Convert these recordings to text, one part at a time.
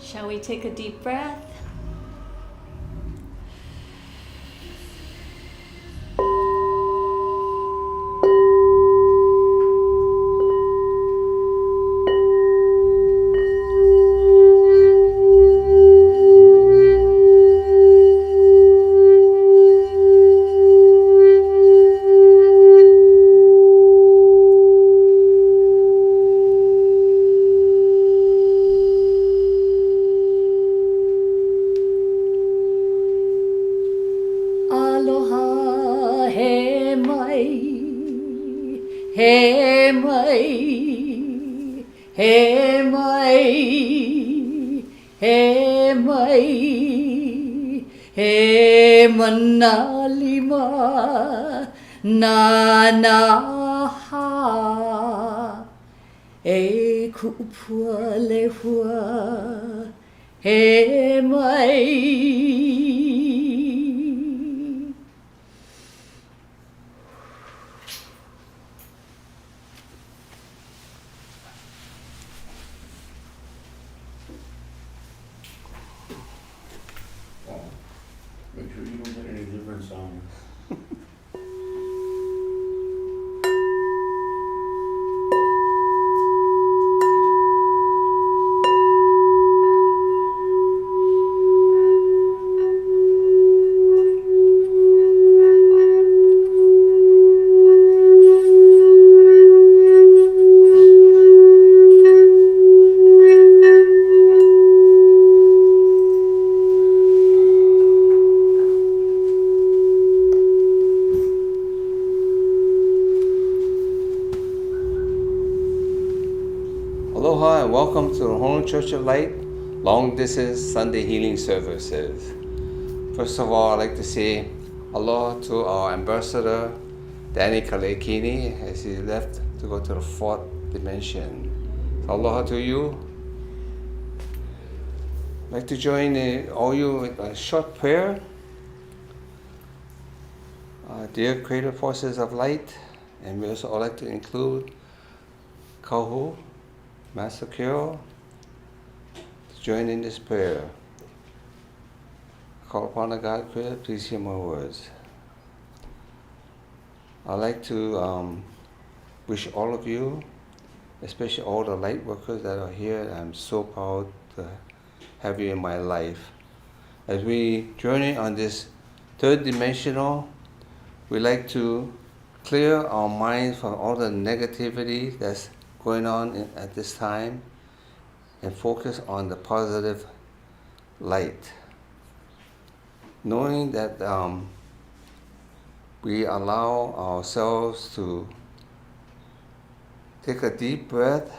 Shall we take a deep breath? Aloha, he mai, he mai, he mai, he mai, he mana lima, na na ha, e kupua lehua, he mai. Make sure you don't get any different sound. Aloha and welcome to the Honolulu Church of Light Long Distance Sunday Healing Services. First of all, I'd like to say aloha to our ambassador, Danny Kalekini, as he left to go to the fourth dimension. So aloha to you. I'd like to join all you with a short prayer. Dear Creative Forces of Light, and we also like to include Kauhu, Master Carol, to join in this prayer. Call upon the God Creator, please hear my words. I'd like to wish all of you, especially all the light workers that are here, I'm so proud to have you in my life. As we journey on this third dimensional, we like to clear our minds from all the negativity that's going on at this time and focus on the positive light. Knowing that we allow ourselves to take a deep breath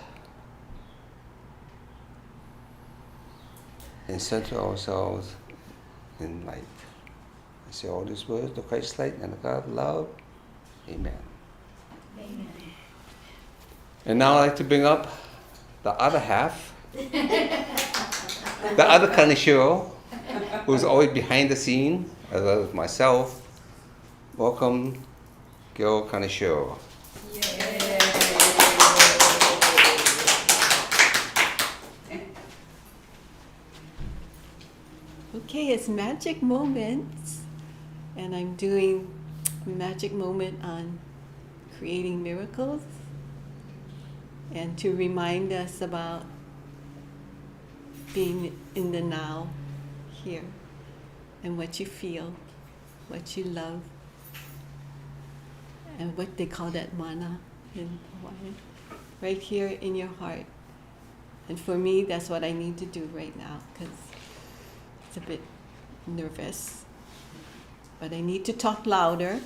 and center ourselves in light. I say all these words, the Christ light and the God of love. Amen. Amen. And now I'd like to bring up the other half, the other Kaneshiro, who's always behind the scene, as well as myself. Welcome, Gil Kaneshiro. Okay, it's Magic Moments, and I'm doing a magic moment on creating miracles and to remind us about being in the now, here, and what you feel, what you love, and what they call that mana in Hawaiian, right here in your heart. And for me, that's what I need to do right now, because it's a bit nervous. But I need to talk louder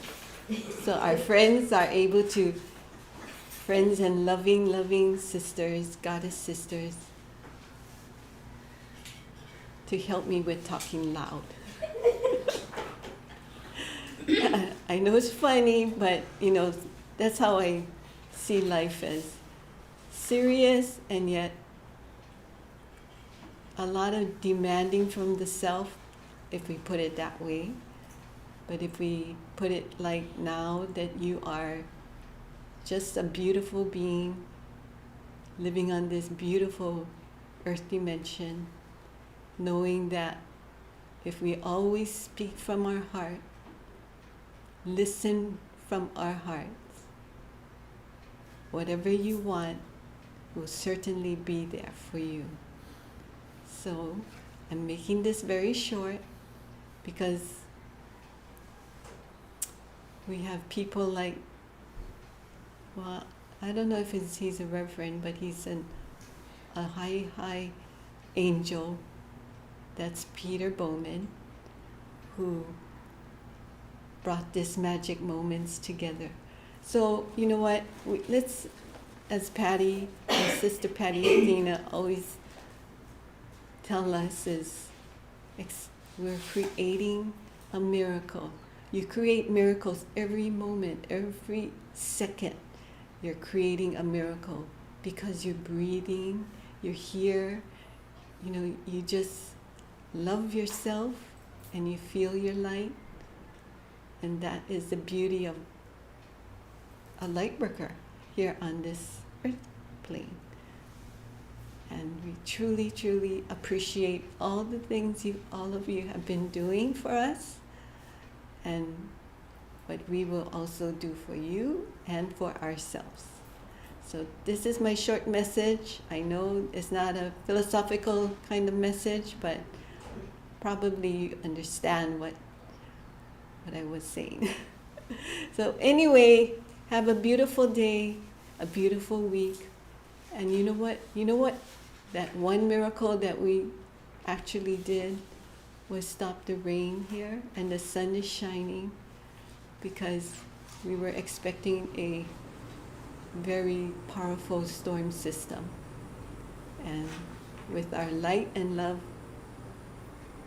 so our friends are able to, friends and loving sisters, goddess sisters, to help me with talking loud. I know it's funny, but that's how I see life, as serious and yet a lot of demanding from the self, if we put it that way. But if we put it like now, that you are just a beautiful being living on this beautiful earth dimension, knowing that if we always speak from our heart, listen from our hearts, whatever you want will certainly be there for you. So I'm making this very short because we have people like, well, I don't know if he's a reverend, but he's a high angel. That's Peter Bowman, who brought these magic moments together. So you know what? Let's, as Patty and Sister Patty Athena always tell us, is we're creating a miracle. You create miracles every moment, every second. You're creating a miracle because you're breathing, you're here, you know, you just love yourself and you feel your light. And that is the beauty of a light worker here on this earth plane. And we truly, truly appreciate all the things all of you have been doing for us, and what we will also do for you and for ourselves. So this is my short message. I know it's not a philosophical kind of message, but probably you understand what I was saying. So anyway, have a beautiful day, a beautiful week. And you know what? That one miracle that we actually did was stop the rain here, and the sun is shining, because we were expecting a very powerful storm system. And with our light and love,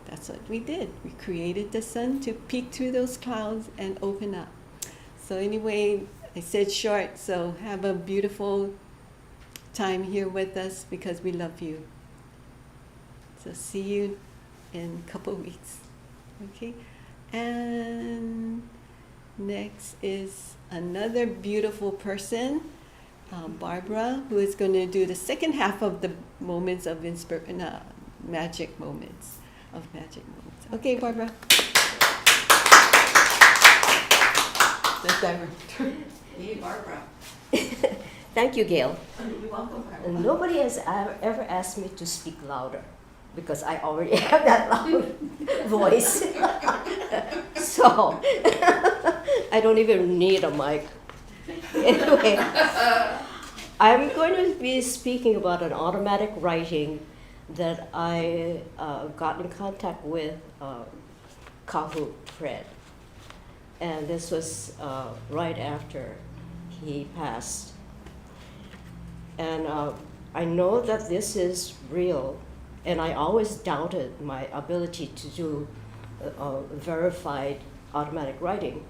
that's what we did. We created the sun to peek through those clouds and open up. So anyway, I said short, so have a beautiful time here with us because we love you. So see you in a couple weeks. Okay? And next is another beautiful person, Barbara, who is going to do the second half of the moments of magic moments. Okay, Barbara. The director. Hey, Barbara. Thank you, Gail. You're welcome, Barbara. Nobody has ever asked me to speak louder because I already have that loud voice. So I don't even need a mic. Anyway, I'm going to be speaking about an automatic writing that I got in contact with Kahu Fred. And this was right after he passed. And I know that this is real, and I always doubted my ability to do verified automatic writing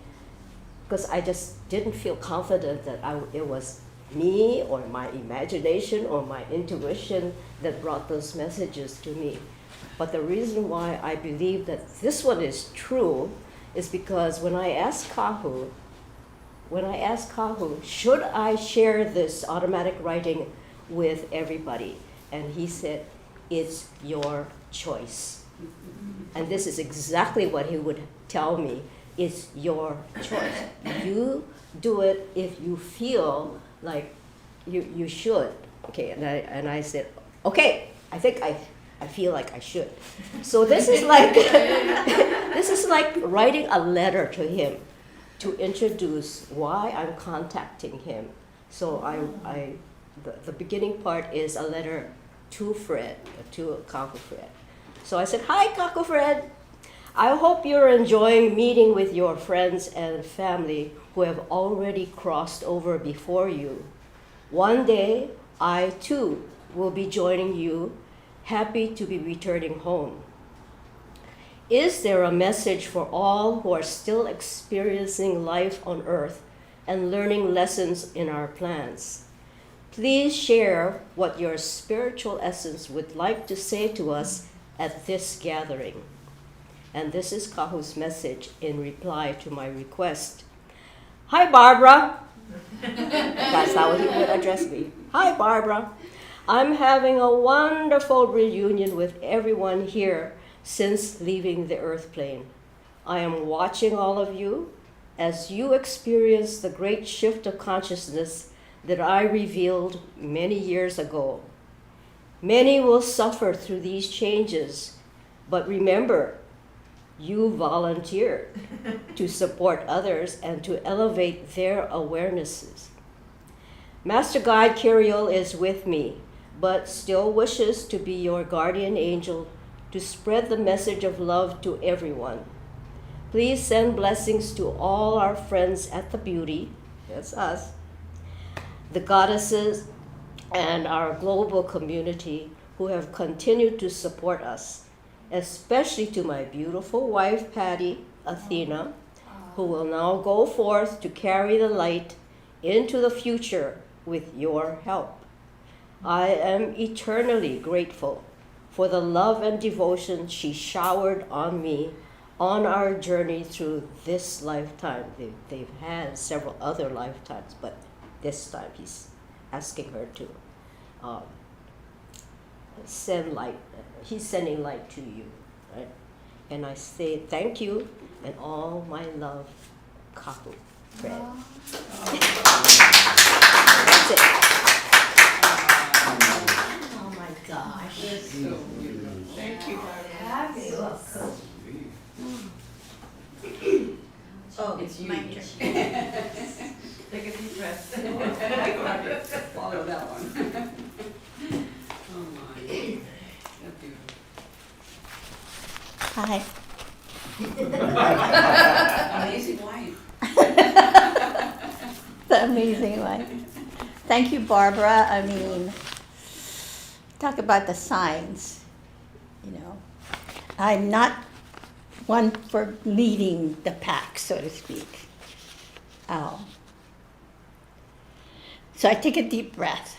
because I just didn't feel confident that it was me or my imagination or my intuition that brought those messages to me. But the reason why I believe that this one is true is because when I asked Kahu, should I share this automatic writing with everybody? And he said, it's your choice. And this is exactly what he would tell me. It's your choice. You do it if you feel like you should. Okay, and I said, okay, I think I feel like I should. So this is like this is like writing a letter to him to introduce why I'm contacting him. So the beginning part is a letter to Fred, to Kaku Fred. So I said, hi, Kaku Fred. I hope you're enjoying meeting with your friends and family who have already crossed over before you. One day, I too will be joining you, happy to be returning home. Is there a message for all who are still experiencing life on Earth and learning lessons in our plans? Please share what your spiritual essence would like to say to us at this gathering. And this is Kahu's message in reply to my request. Hi, Barbara. That's how he would address me. Hi, Barbara. I'm having a wonderful reunion with everyone here since leaving the earth plane. I am watching all of you as you experience the great shift of consciousness that I revealed many years ago. Many will suffer through these changes, but remember, you volunteered to support others and to elevate their awarenesses. Master Guide Kiriel is with me, but still wishes to be your guardian angel to spread the message of love to everyone. Please send blessings to all our friends at the Beauty, that's us, the goddesses, and our global community who have continued to support us, especially to my beautiful wife, Patty, Athena, who will now go forth to carry the light into the future with your help. I am eternally grateful for the love and devotion she showered on me on our journey through this lifetime. They've had several other lifetimes, but this time he's asking her to send light. He's sending light to you, right? And I say thank you and all my love, Kahu, Fred. That's it. Oh my gosh. Thank you. Oh, it's my turn. Take a deep breath. Follow that one. Oh my. That's beautiful. Hi. Amazing wife. The amazing one. Thank you, Barbara. I mean, talk about the signs. You know, I'm not one for leading the pack, so to speak. So I take a deep breath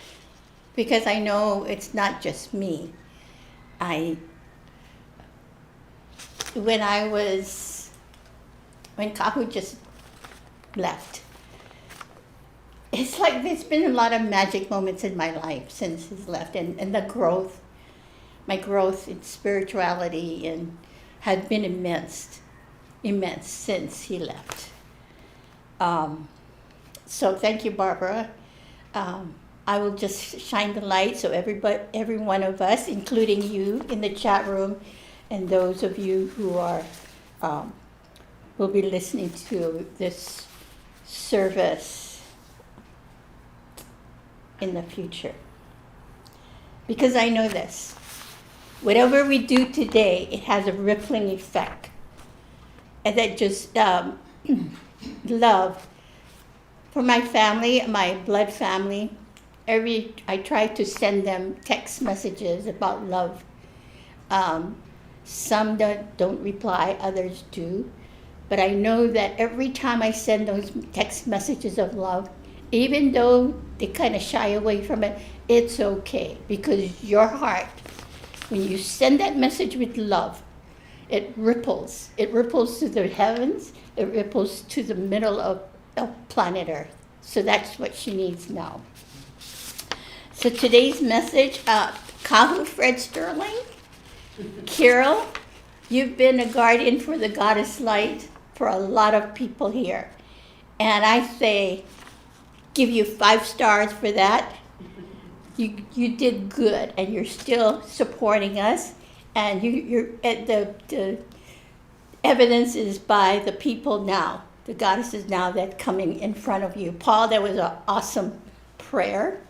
because I know it's not just me. When Kahu just left, it's like there's been a lot of magic moments in my life since he's left, and the growth, my growth in spirituality and had been immense since he left. So thank you, Barbara. I will just shine the light so every one of us, including you in the chat room, and those of you who are will be listening to this service in the future. Because I know this. Whatever we do today, it has a rippling effect. And that just love for my family, my blood family. I try to send them text messages about love. Some don't reply, others do. But I know that every time I send those text messages of love, even though they kind of shy away from it, it's okay. Because your heart, when you send that message with love, it ripples. It ripples to the heavens. It ripples to the middle of planet Earth. So that's what she needs now. So today's message, Kahu Fred Sterling, Kiriel, you've been a guardian for the Goddess Light for a lot of people here. And I say, give you 5 stars for that. You did good, and you're still supporting us. And the evidence is by the people now, the goddesses now that coming in front of you. Paul, that was an awesome prayer,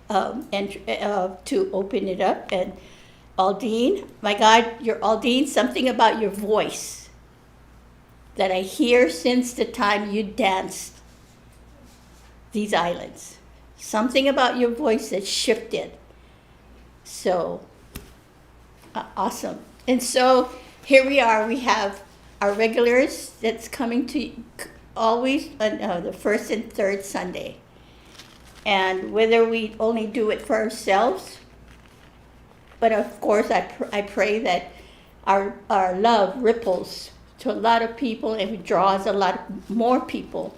to open it up. And Aldine, my God, Aldine, something about your voice that I hear since the time you danced these islands. Something about your voice that shifted. So, awesome. And so here we are. We have our regulars that's coming to always the first and third Sunday. And whether we only do it for ourselves, but of course I pray that our love ripples to a lot of people and it draws a lot more people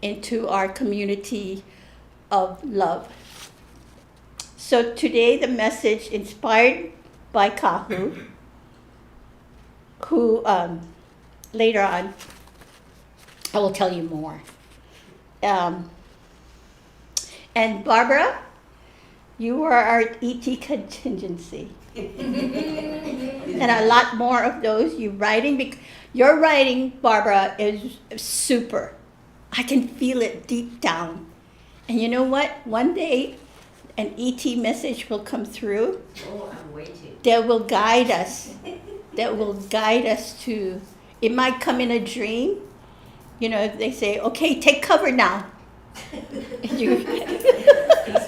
into our community of love. So today the message inspired by Kahu, who later on I will tell you more. And Barbara, you are our ET contingency. And a lot more of those. Your writing, Barbara, is super. I can feel it deep down. And you know what? One day an ET message will come through Oh, I'm waiting. that will guide us. To, it might come in a dream. You know, they say, okay, take cover now. He's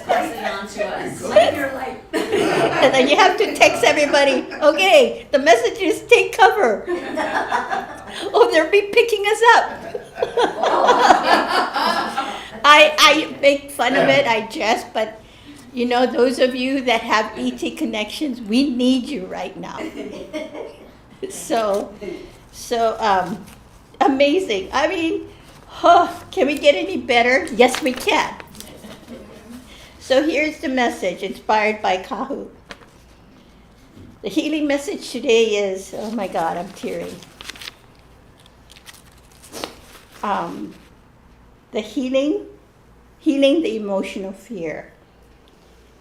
passing on to us. Shine your light. And then you have to text everybody, okay, the message is take cover. Oh, they'll be picking us up. I make fun of it, I jest, but you know, those of you that have ET connections, we need you right now. So amazing. I mean, can we get any better? Yes, we can. So here's the message inspired by Kahu. The healing message today is, oh my God, I'm tearing. The healing the emotional fear.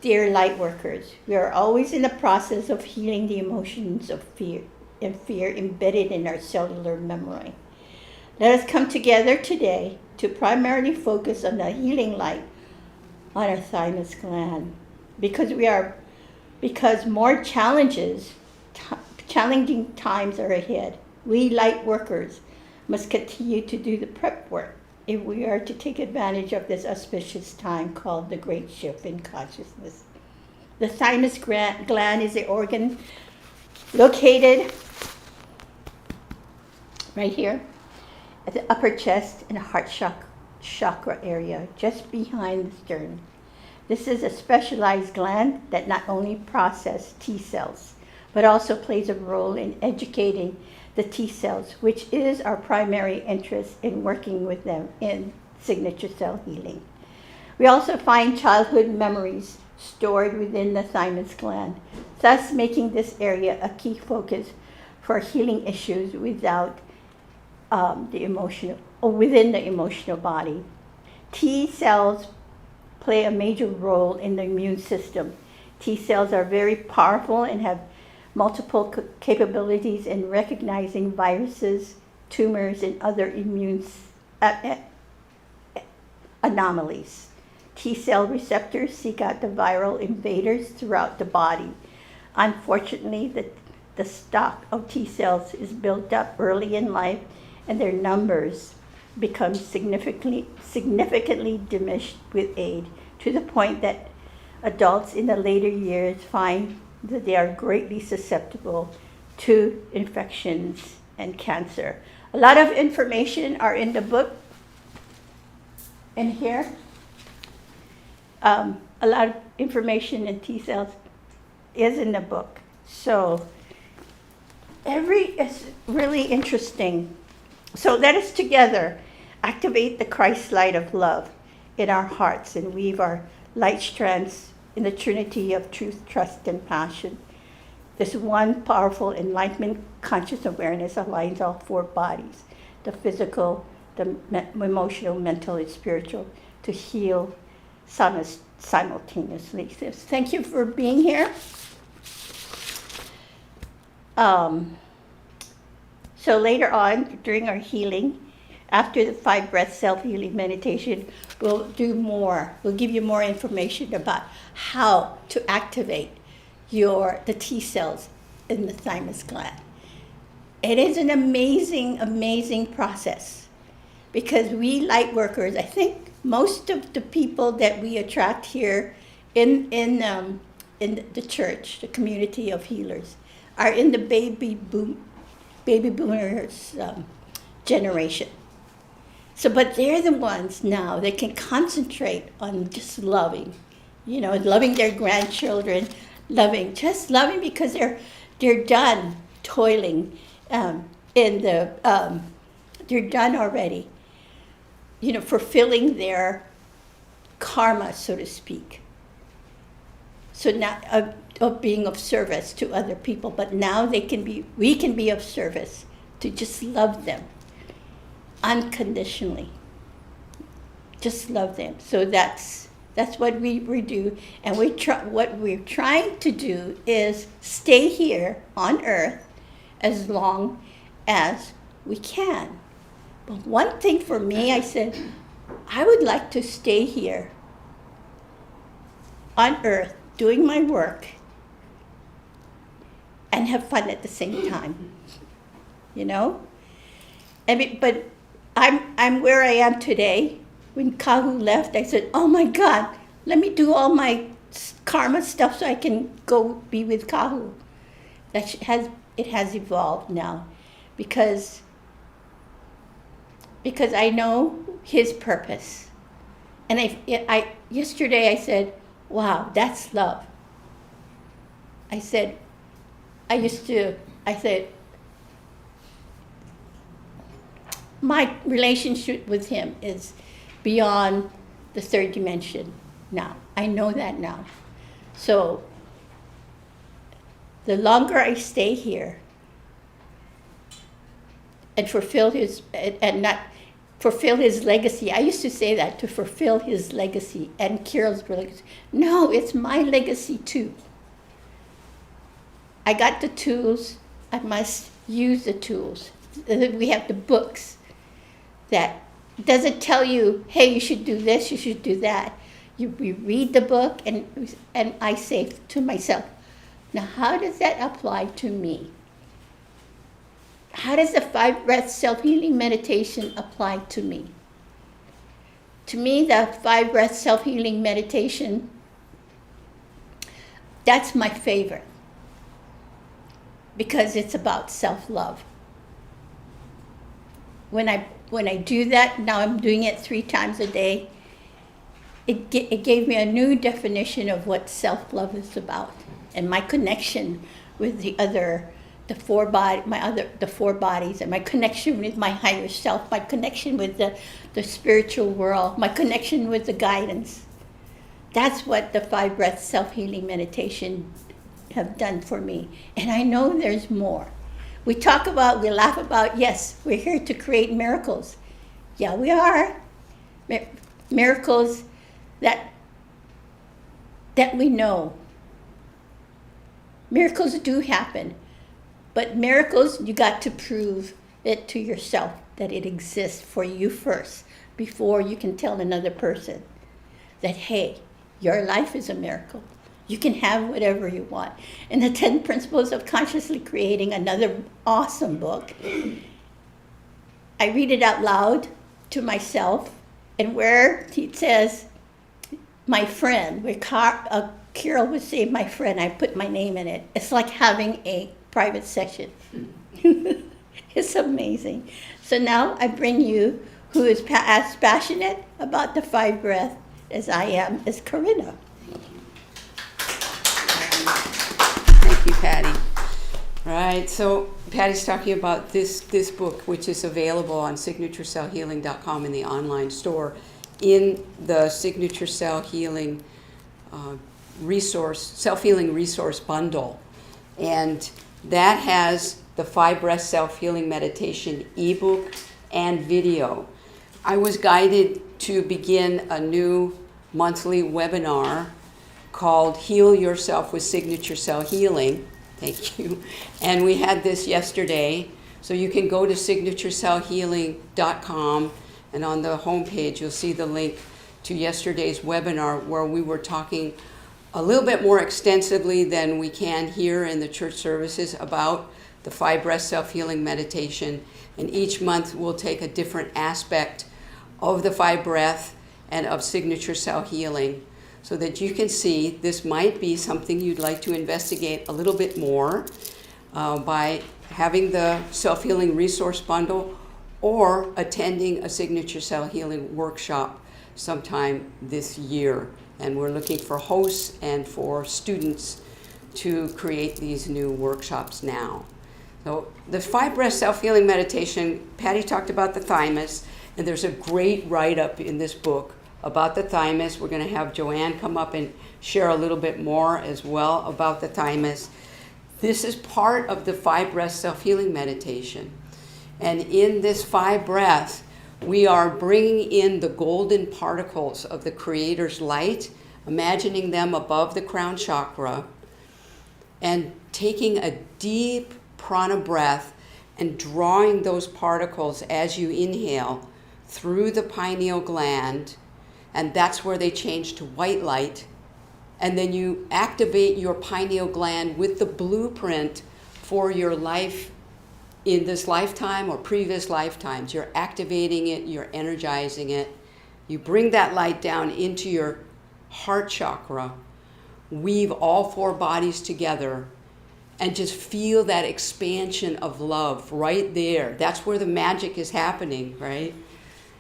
Dear light workers, we are always in the process of healing the emotions of fear embedded in our cellular memory. Let us come together today to primarily focus on the healing light on our thymus gland, because more challenging times are ahead. We light workers must continue to do the prep work if we are to take advantage of this auspicious time called the Great Shift in Consciousness. The thymus gland is the organ located right here at the upper chest and heart chakra area, just behind the sternum. This is a specialized gland that not only processes T cells, but also plays a role in educating the T cells, which is our primary interest in working with them in signature cell healing. We also find childhood memories stored within the thymus gland, thus making this area a key focus for healing issues within the emotional body. T cells play a major role in the immune system. T cells are very powerful and have multiple capabilities in recognizing viruses, tumors, and other immune anomalies. T cell receptors seek out the viral invaders throughout the body. Unfortunately, the stock of T cells is built up early in life, and their numbers become significantly diminished with age, to the point that adults in the later years find that they are greatly susceptible to infections and cancer. A lot of information are in the book in here. A lot of information in T cells is in the book. So it's really interesting. So let us together activate the Christ light of love in our hearts and weave our light strands in the trinity of truth, trust, and passion. This one powerful enlightenment conscious awareness aligns all four bodies, the physical, the emotional, mental, and spiritual, to heal simultaneously. So thank you for being here. So later on, during our healing, after the 5 breath self-healing meditation, we'll do more. We'll give you more information about how to activate the T cells in the thymus gland. It is an amazing, amazing process, because we light workers, I think most of the people that we attract here in the church, the community of healers, are in the baby boomers generation. So, but they're the ones now that can concentrate on just loving, loving their grandchildren, just loving because they're done toiling they're done already, fulfilling their karma, so to speak. So now of being of service to other people, but now we can be of service to just love them unconditionally. Just love them. So that's what we do, and what we're trying to do is stay here on earth as long as we can. But one thing for me, I said, I would like to stay here on earth doing my work and have fun at the same time. But I'm where I am today. When Kahu left, I said, oh my God, let me do all my karma stuff so I can go be with Kahu. It has evolved now because I know his purpose. And yesterday I said, wow, that's love. I said, my relationship with him is beyond the third dimension now. I know that now. So the longer I stay here and fulfill his legacy. I used to say that, to fulfill his legacy and Kirill's legacy. No, it's my legacy too. I got the tools. I must use the tools. We have the books that doesn't tell you, hey, you should do this, you should do that. We read the book, and I say to myself, now how does that apply to me? How does the 5-breath self-healing meditation apply to me? To me, the 5-breath self-healing meditation, that's my favorite because it's about self-love. When I do that, now I'm doing it 3 times a day, it gave me a new definition of what self-love is about and my connection with the 4 bodies, and my connection with my higher self, my connection with the spiritual world, my connection with the guidance. That's what the 5-breath self-healing meditation have done for me. And I know there's more. We laugh about, yes, we're here to create miracles. Yeah, we are. Miracles that we know. Miracles do happen. But miracles, you got to prove it to yourself that it exists for you first before you can tell another person that, hey, your life is a miracle. You can have whatever you want. And the 10 Principles of Consciously Creating, another awesome book. I read it out loud to myself, and where it says, my friend, where Kirill would say, my friend, I put my name in it. It's like having a private session. It's amazing. So now I bring you, who is as passionate about the 5 breath as I am, is Corinna. Thank you, Patty. Right, so Patty's talking about this book, which is available on signaturecellhealing.com in the online store, in the Signature Cell Healing self-healing resource bundle. And that has the 5 breath self-healing meditation ebook and video. I was guided to begin a new monthly webinar called Heal Yourself with Signature Cell Healing. Thank you. And we had this yesterday. So you can go to signaturecellhealing.com, and on the homepage you'll see the link to yesterday's webinar, where we were talking a little bit more extensively than we can here in the church services about the 5 breath self-healing meditation. And each month we'll take a different aspect of the 5 breath and of signature cell healing, so that you can see this might be something you'd like to investigate a little bit more by having the self-healing resource bundle, or attending a signature cell healing workshop sometime this year. And we're looking for hosts and for students to create these new workshops now. So the 5 breath self-healing meditation, Patty talked about the thymus, and there's a great write-up in this book about the thymus. We're going to have Joanne come up and share a little bit more as well about the thymus. This is part of the 5 breath self-healing meditation. And in this 5 breaths, we are bringing in the golden particles of the Creator's light, imagining them above the crown chakra, and taking a deep prana breath and drawing those particles as you inhale through the pineal gland, and that's where they change to white light. And then you activate your pineal gland with the blueprint for your life in this lifetime or previous lifetimes. You're activating it, you're energizing it. You bring that light down into your heart chakra, weave all 4 bodies together, and just feel that expansion of love right there. That's where the magic is happening, right?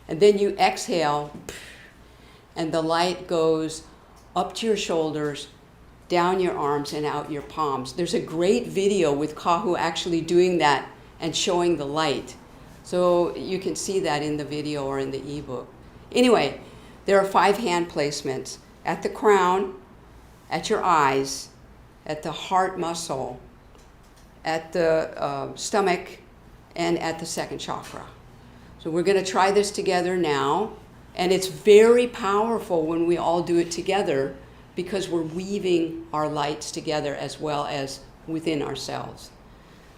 And then you exhale, and the light goes up to your shoulders, down your arms, and out your palms. There's a great video with Kahu actually doing that and showing the light. So you can see that in the video or in the ebook. Anyway, there are 5 hand placements at the crown, at your eyes, at the heart muscle, at the stomach, and at the second chakra. So we're going to try this together now. And it's very powerful when we all do it together because we're weaving our lights together as well as within ourselves.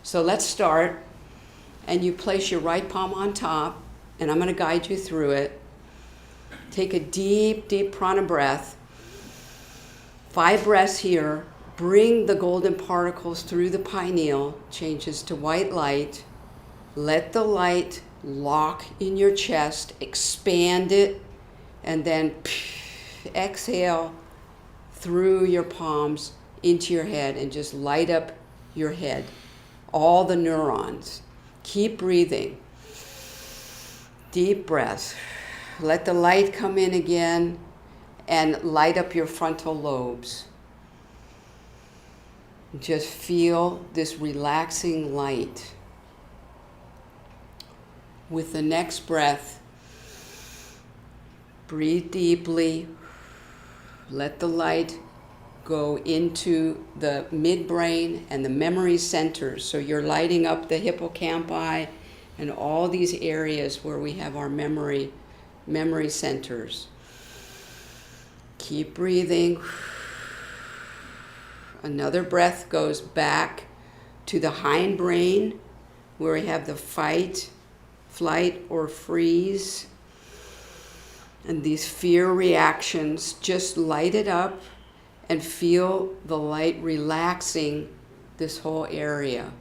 So let's start. And you place your right palm on top, and I'm going to guide you through it. Take a deep, deep prana breath. 5 breaths here. Bring the golden particles through the pineal, changes to white light. Let the light lock in your chest, expand it, and then exhale through your palms into your head and just light up your head, all the neurons. Keep breathing. Deep breath. Let the light come in again and light up your frontal lobes. Just feel this relaxing light. With the next breath, breathe deeply. Let the light go into the midbrain and the memory centers. So you're lighting up the hippocampi and all these areas where we have our memory centers. Keep breathing. Another breath goes back to the hindbrain where we have the fight, flight, or freeze. And these fear reactions, just light it up and feel the light relaxing this whole area.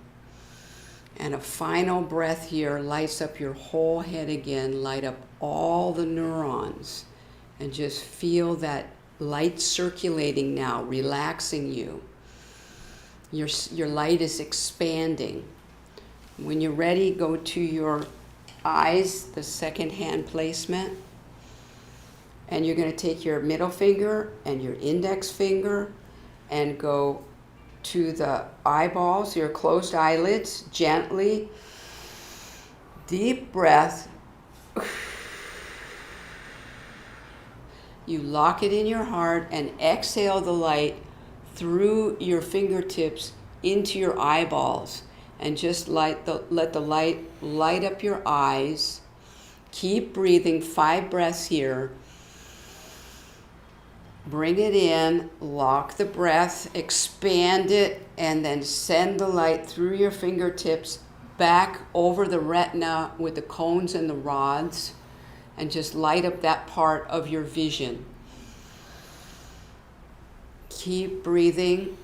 And a final breath here lights up your whole head again, light up all the neurons, and just feel that light circulating now, relaxing you. Your light is expanding. When you're ready, go to your eyes, the second hand placement. And you're going to take your middle finger and your index finger and go to the eyeballs, your closed eyelids, gently. Deep breath. You lock it in your heart and exhale the light through your fingertips into your eyeballs. And just let the light light up your eyes. Keep breathing, 5 breaths here. Bring it in, lock the breath, expand it, and then send the light through your fingertips back over the retina with the cones and the rods, and just light up that part of your vision. Keep breathing.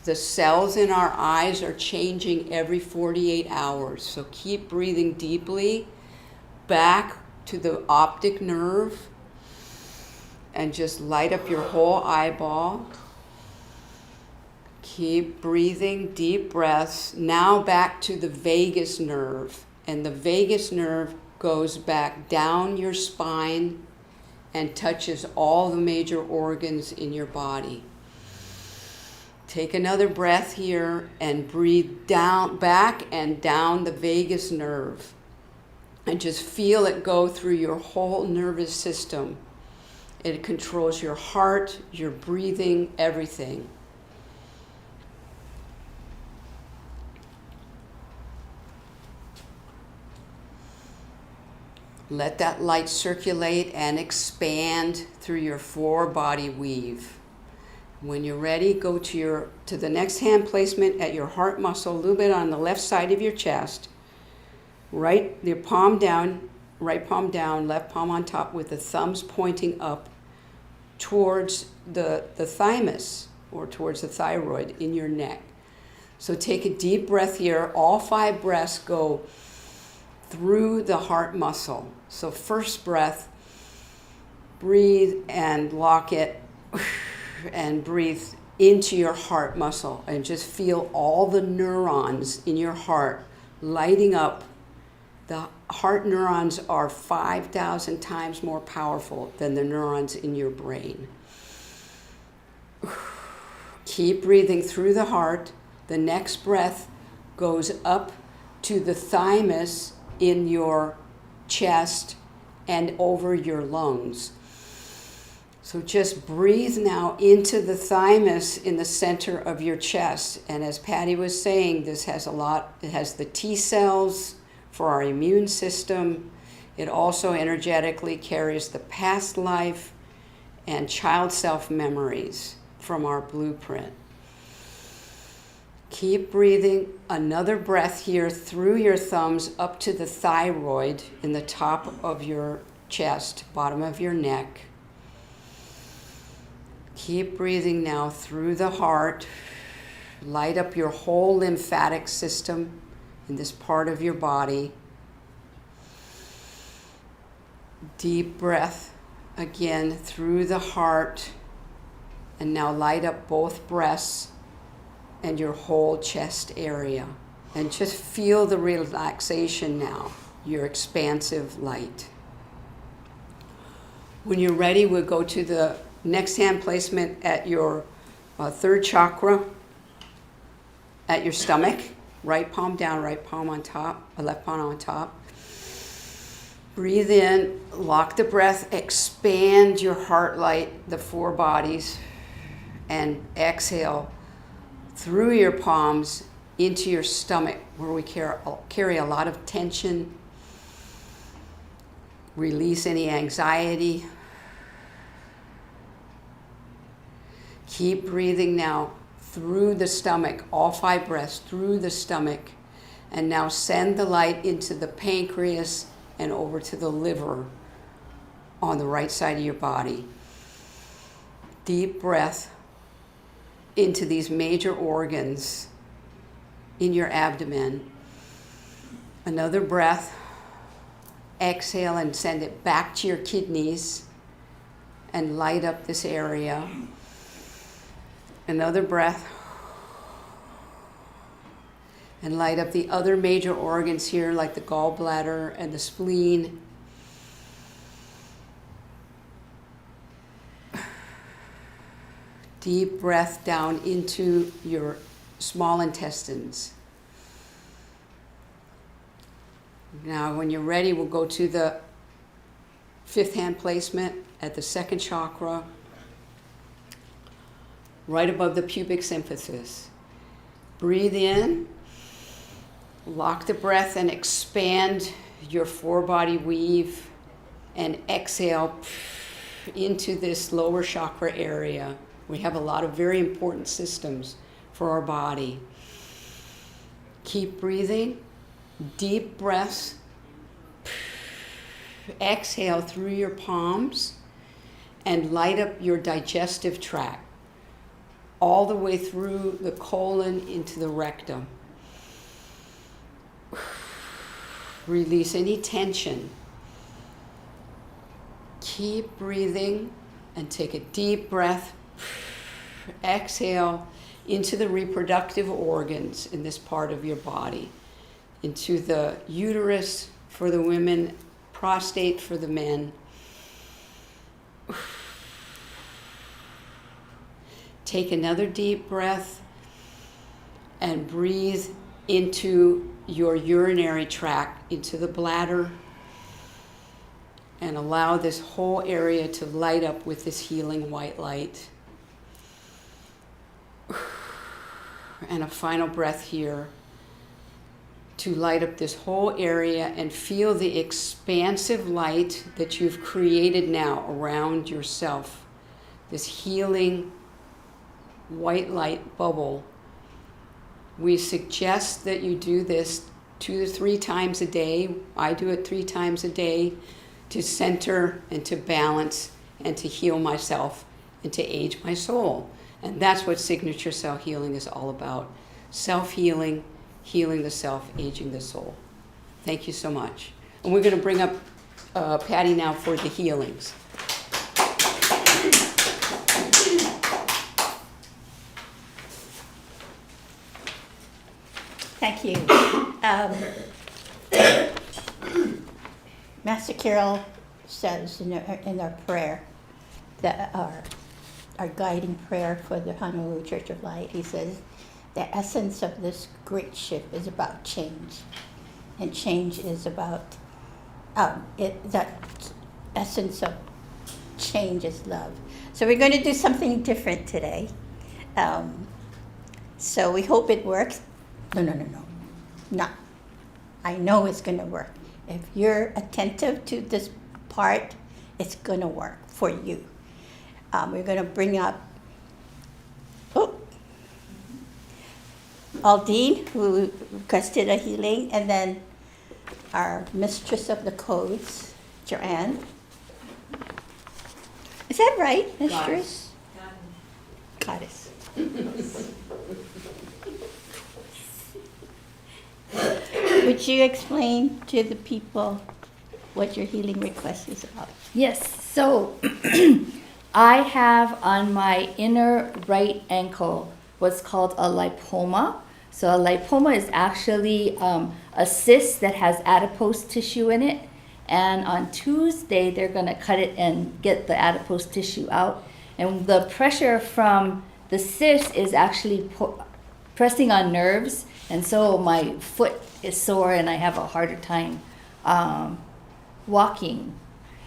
The cells in our eyes are changing every 48 hours, so keep breathing deeply back to the optic nerve. And just light up your whole eyeball. Keep breathing, deep breaths. Now back to the vagus nerve and the vagus nerve goes back down your spine and touches all the major organs in your body. Take another breath here and breathe down, back and down the vagus nerve. And just feel it go through your whole nervous system. It controls your heart, your breathing, everything. Let that light circulate and expand through your 4-body weave. When you're ready, go to the next hand placement at your heart muscle, a little bit on the left side of your chest. Right, your palm down, right palm down, left palm on top with the thumbs pointing up towards the thymus or towards the thyroid in your neck. So take a deep breath here. All 5 breaths go through the heart muscle. So first breath, breathe and lock it and breathe into your heart muscle and just feel all the neurons in your heart lighting up. The heart neurons are 5,000 times more powerful than the neurons in your brain. Keep breathing through the heart. The next breath goes up to the thymus in your chest and over your lungs. So just breathe now into the thymus in the center of your chest. And as Patty was saying, this has it has the T cells for our immune system. It also energetically carries the past life and child self memories from our blueprint. Keep breathing. Another breath here through your thumbs up to the thyroid in the top of your chest, bottom of your neck. Keep breathing now through the heart. Light up your whole lymphatic system in this part of your body. Deep breath again through the heart. And now light up both breasts and your whole chest area. And just feel the relaxation now, your expansive light. When you're ready, we'll go to the next hand placement at your 3rd chakra, at your stomach. Right palm down, right palm on top, left palm on top. Breathe in, lock the breath, expand your heart light, the 4 bodies, and exhale through your palms into your stomach, where we carry a lot of tension. Release any anxiety. Keep breathing now through the stomach, all 5 breaths through the stomach. And now send the light into the pancreas and over to the liver on the right side of your body. Deep breath into these major organs in your abdomen. Another breath. Exhale and send it back to your kidneys and light up this area. Another breath. And light up the other major organs here, like the gallbladder and the spleen. Deep breath down into your small intestines. Now, when you're ready, we'll go to the 5th hand placement at the 2nd chakra, right above the pubic symphysis. Breathe in, lock the breath, and expand your 4-body weave, and exhale into this lower chakra area. We have a lot of very important systems for our body. Keep breathing. Deep breaths. Exhale through your palms and light up your digestive tract all the way through the colon into the rectum. Release any tension. Keep breathing and take a deep breath. Exhale into the reproductive organs in this part of your body. into the uterus for the women, prostate for the men. Take another deep breath and breathe into your urinary tract, into the bladder, and allow this whole area to light up with this healing white light. And a final breath here to light up this whole area and feel the expansive light that you've created now around yourself. This healing white light bubble. We suggest that you do this 2 to 3 times a day. I do it 3 times a day to center and to balance and to heal myself and to age my soul. And that's what signature cell healing is all about. Self-healing, healing the self, aging the soul. Thank you so much. And we're going to bring up Patty now for the healings. Thank you. Master Carol says in our prayer, that our guiding prayer for the Honolulu Church of Light, he says, the essence of this great shift is about change. And change is about, that essence of change is love. So we're going to do something different today. So we hope it works. No. I know it's going to work. If you're attentive to this part, it's going to work for you. We're going to bring up Aldine, who requested a healing, and then our mistress of the codes, Joanne. Is that right, mistress? Goddess. Would you explain to the people what your healing request is about? Yes, so I have on my inner right ankle what's called a lipoma. So a lipoma is actually a cyst that has adipose tissue in it. And on Tuesday, they're going to cut it and get the adipose tissue out. And the pressure from the cyst is actually pressing on nerves. And so my foot is sore and I have a harder time walking.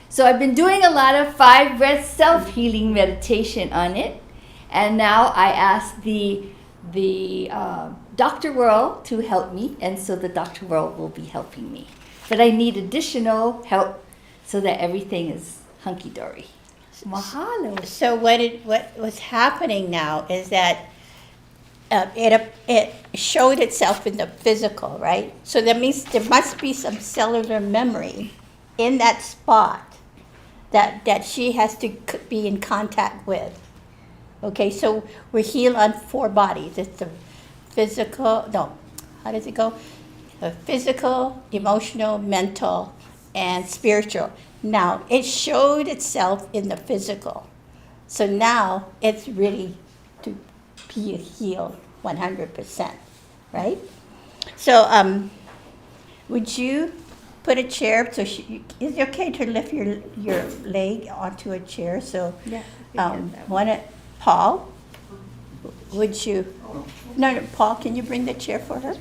So I've been doing a lot of 5 breath self-healing meditation on it. And now I asked the Dr. World to help me. And so the Dr. World will be helping me. But I need additional help so that everything is hunky-dory. Mahalo. So what was happening now is that it showed itself in the physical, right? So that means there must be some cellular memory in that spot that she has to be in contact with. Okay, so we heal on 4 bodies. It's the physical, how does it go? The physical, emotional, mental, and spiritual. Now, it showed itself in the physical. So now it's really to be healed 100%, right? So would you put a chair, so is it okay to lift your leg onto a chair? So Paul, would you, no, Paul, can you bring the chair for her?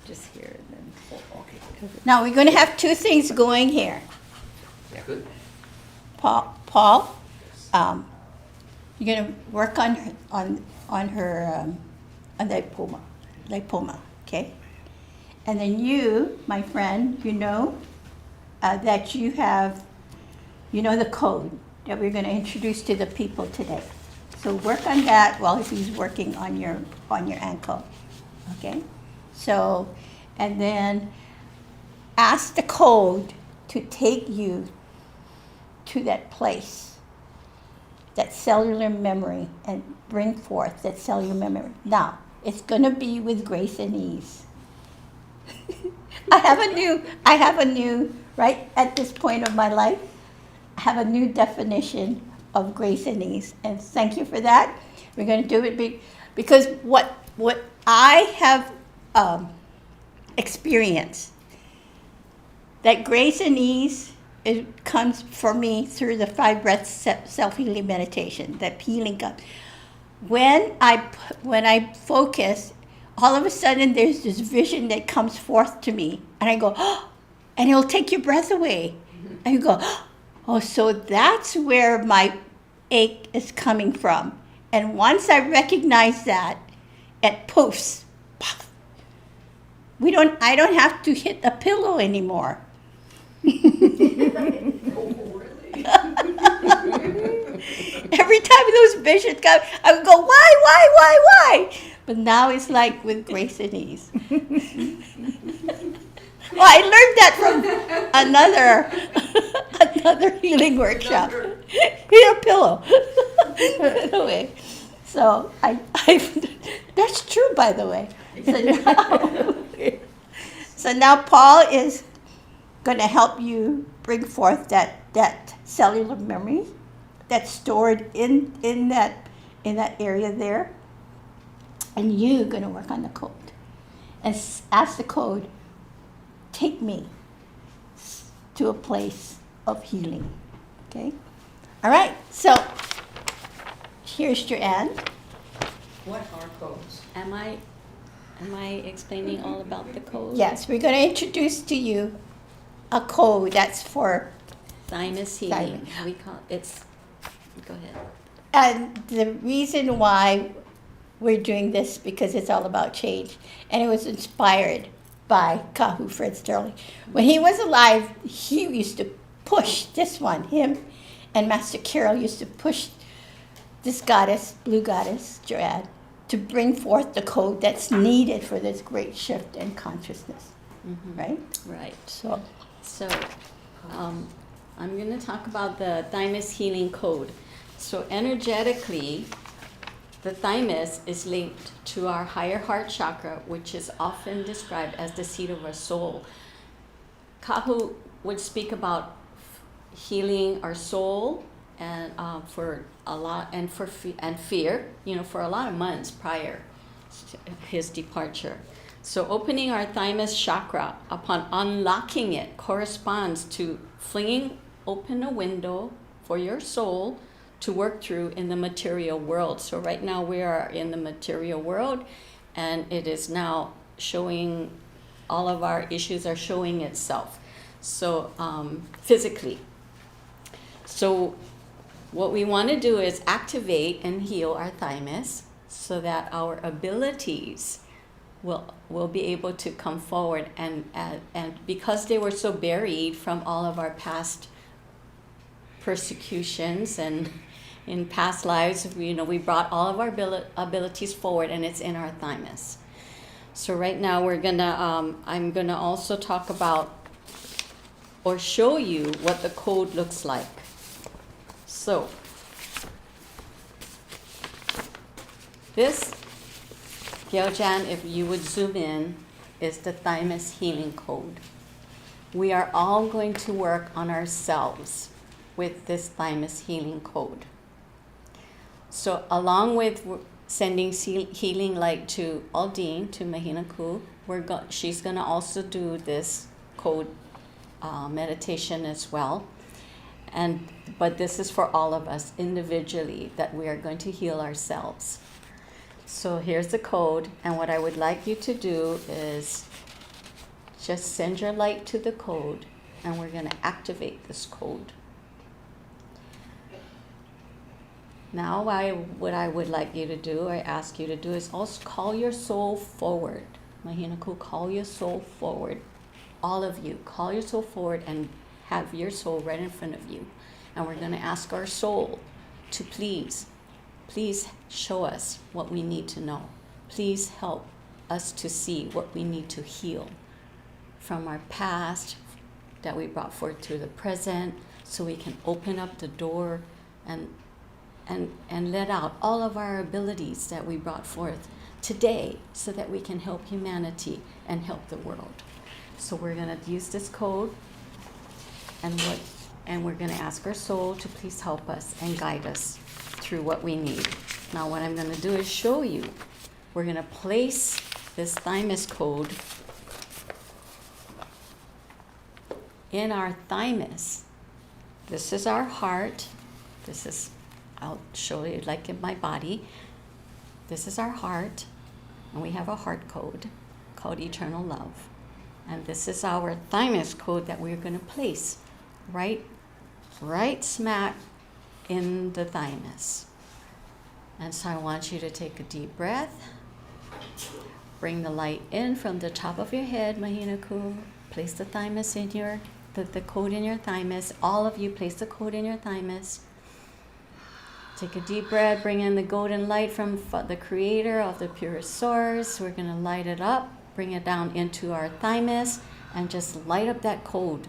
Just here and then. Now, we're going to have 2 things going here. Yeah, good. Paul, you're going to work on her lipoma, okay? And then you, my friend, that you have, the code that we're going to introduce to the people today. So work on that while he's working on your ankle, okay? So, and then ask the code to take you to that place, that cellular memory, and bring forth that cellular memory. Now, it's going to be with grace and ease. I have a new, right at this point of my life, I have a new definition of grace and ease. And thank you for that. We're going to do it because what I have experienced, that grace and ease, it comes for me through the 5 breath self-healing meditation, that healing comes. When I focus, all of a sudden there's this vision that comes forth to me, and I go, oh, and it'll take your breath away. And you go, oh, so that's where my ache is coming from. And once I recognize that, it poofs. Puff. I don't have to hit a pillow anymore. Every time those visions come, I would go, why? But now it's like with grace and ease. Well, I learned that from another healing workshop. Hit a pillow. Anyway, so I that's true, by the way. So now Paul is going to help you bring forth that cellular memory that's stored in that area there, and you're going to work on the code and ask the code, take me to a place of healing. Okay? All right, so here's Joanne. What are codes? Am I explaining all about the code? Yes, we're going to introduce to you a code that's for Thymus healing. We call it's. Go ahead. And the reason why we're doing this, because it's all about change. And it was inspired by Kahu Fred Sterling. When he was alive, he used to push this one. Him and Master Carol used to push this goddess, blue goddess, Joanne, to bring forth the code that's needed for this great shift in consciousness. Right? Right. So, I'm going to talk about the thymus healing code. So energetically, the thymus is linked to our higher heart chakra, which is often described as the seat of our soul. Kahu would speak about healing our soul and for a lot and fear, for a lot of months prior to his departure. So opening our thymus chakra, upon unlocking it, corresponds to flinging open a window for your soul to work through in the material world. So right now we are in the material world, and it is now showing, all of our issues are showing itself. So physically. So what we want to do is activate and heal our thymus so that our abilities will be able to come forward, and because they were so buried from all of our past persecutions and in past lives, we brought all of our abilities forward, and it's in our thymus. So right now I'm gonna also talk about or show you what the code looks like. So this, Gyeojan, if you would zoom in, is the thymus healing code. We are all going to work on ourselves with this thymus healing code. So along with sending healing light to Aldine, to Mahina Ku, she's going to also do this code meditation as well. But this is for all of us individually, that we are going to heal ourselves. So here's the code, and what I would like you to do is just send your light to the code, and we're going to activate this code. Now what I would like you to do, or ask you to do, is also call your soul forward. Mahina Ku, call your soul forward. All of you, call your soul forward and have your soul right in front of you. And we're going to ask our soul to please show us what we need to know. Please help us to see what we need to heal from our past that we brought forth to the present, so we can open up the door and let out all of our abilities that we brought forth today, so that we can help humanity and help the world. So we're going to use this code, and and we're going to ask our soul to please help us and guide us through what we need. Now what I'm going to do is show you. We're going to place this thymus code in our thymus. This is our heart. This is, I'll show you like in my body. This is our heart, and we have a heart code called eternal love. And this is our thymus code that we're going to place right smack in the thymus. And so I want you to take a deep breath. Bring the light in from the top of your head, Mahina-ku. Place the thymus in the code in your thymus. All of you, place the code in your thymus. Take a deep breath. Bring in the golden light from the creator of the purest source. We're going to light it up. Bring it down into our thymus and just light up that code.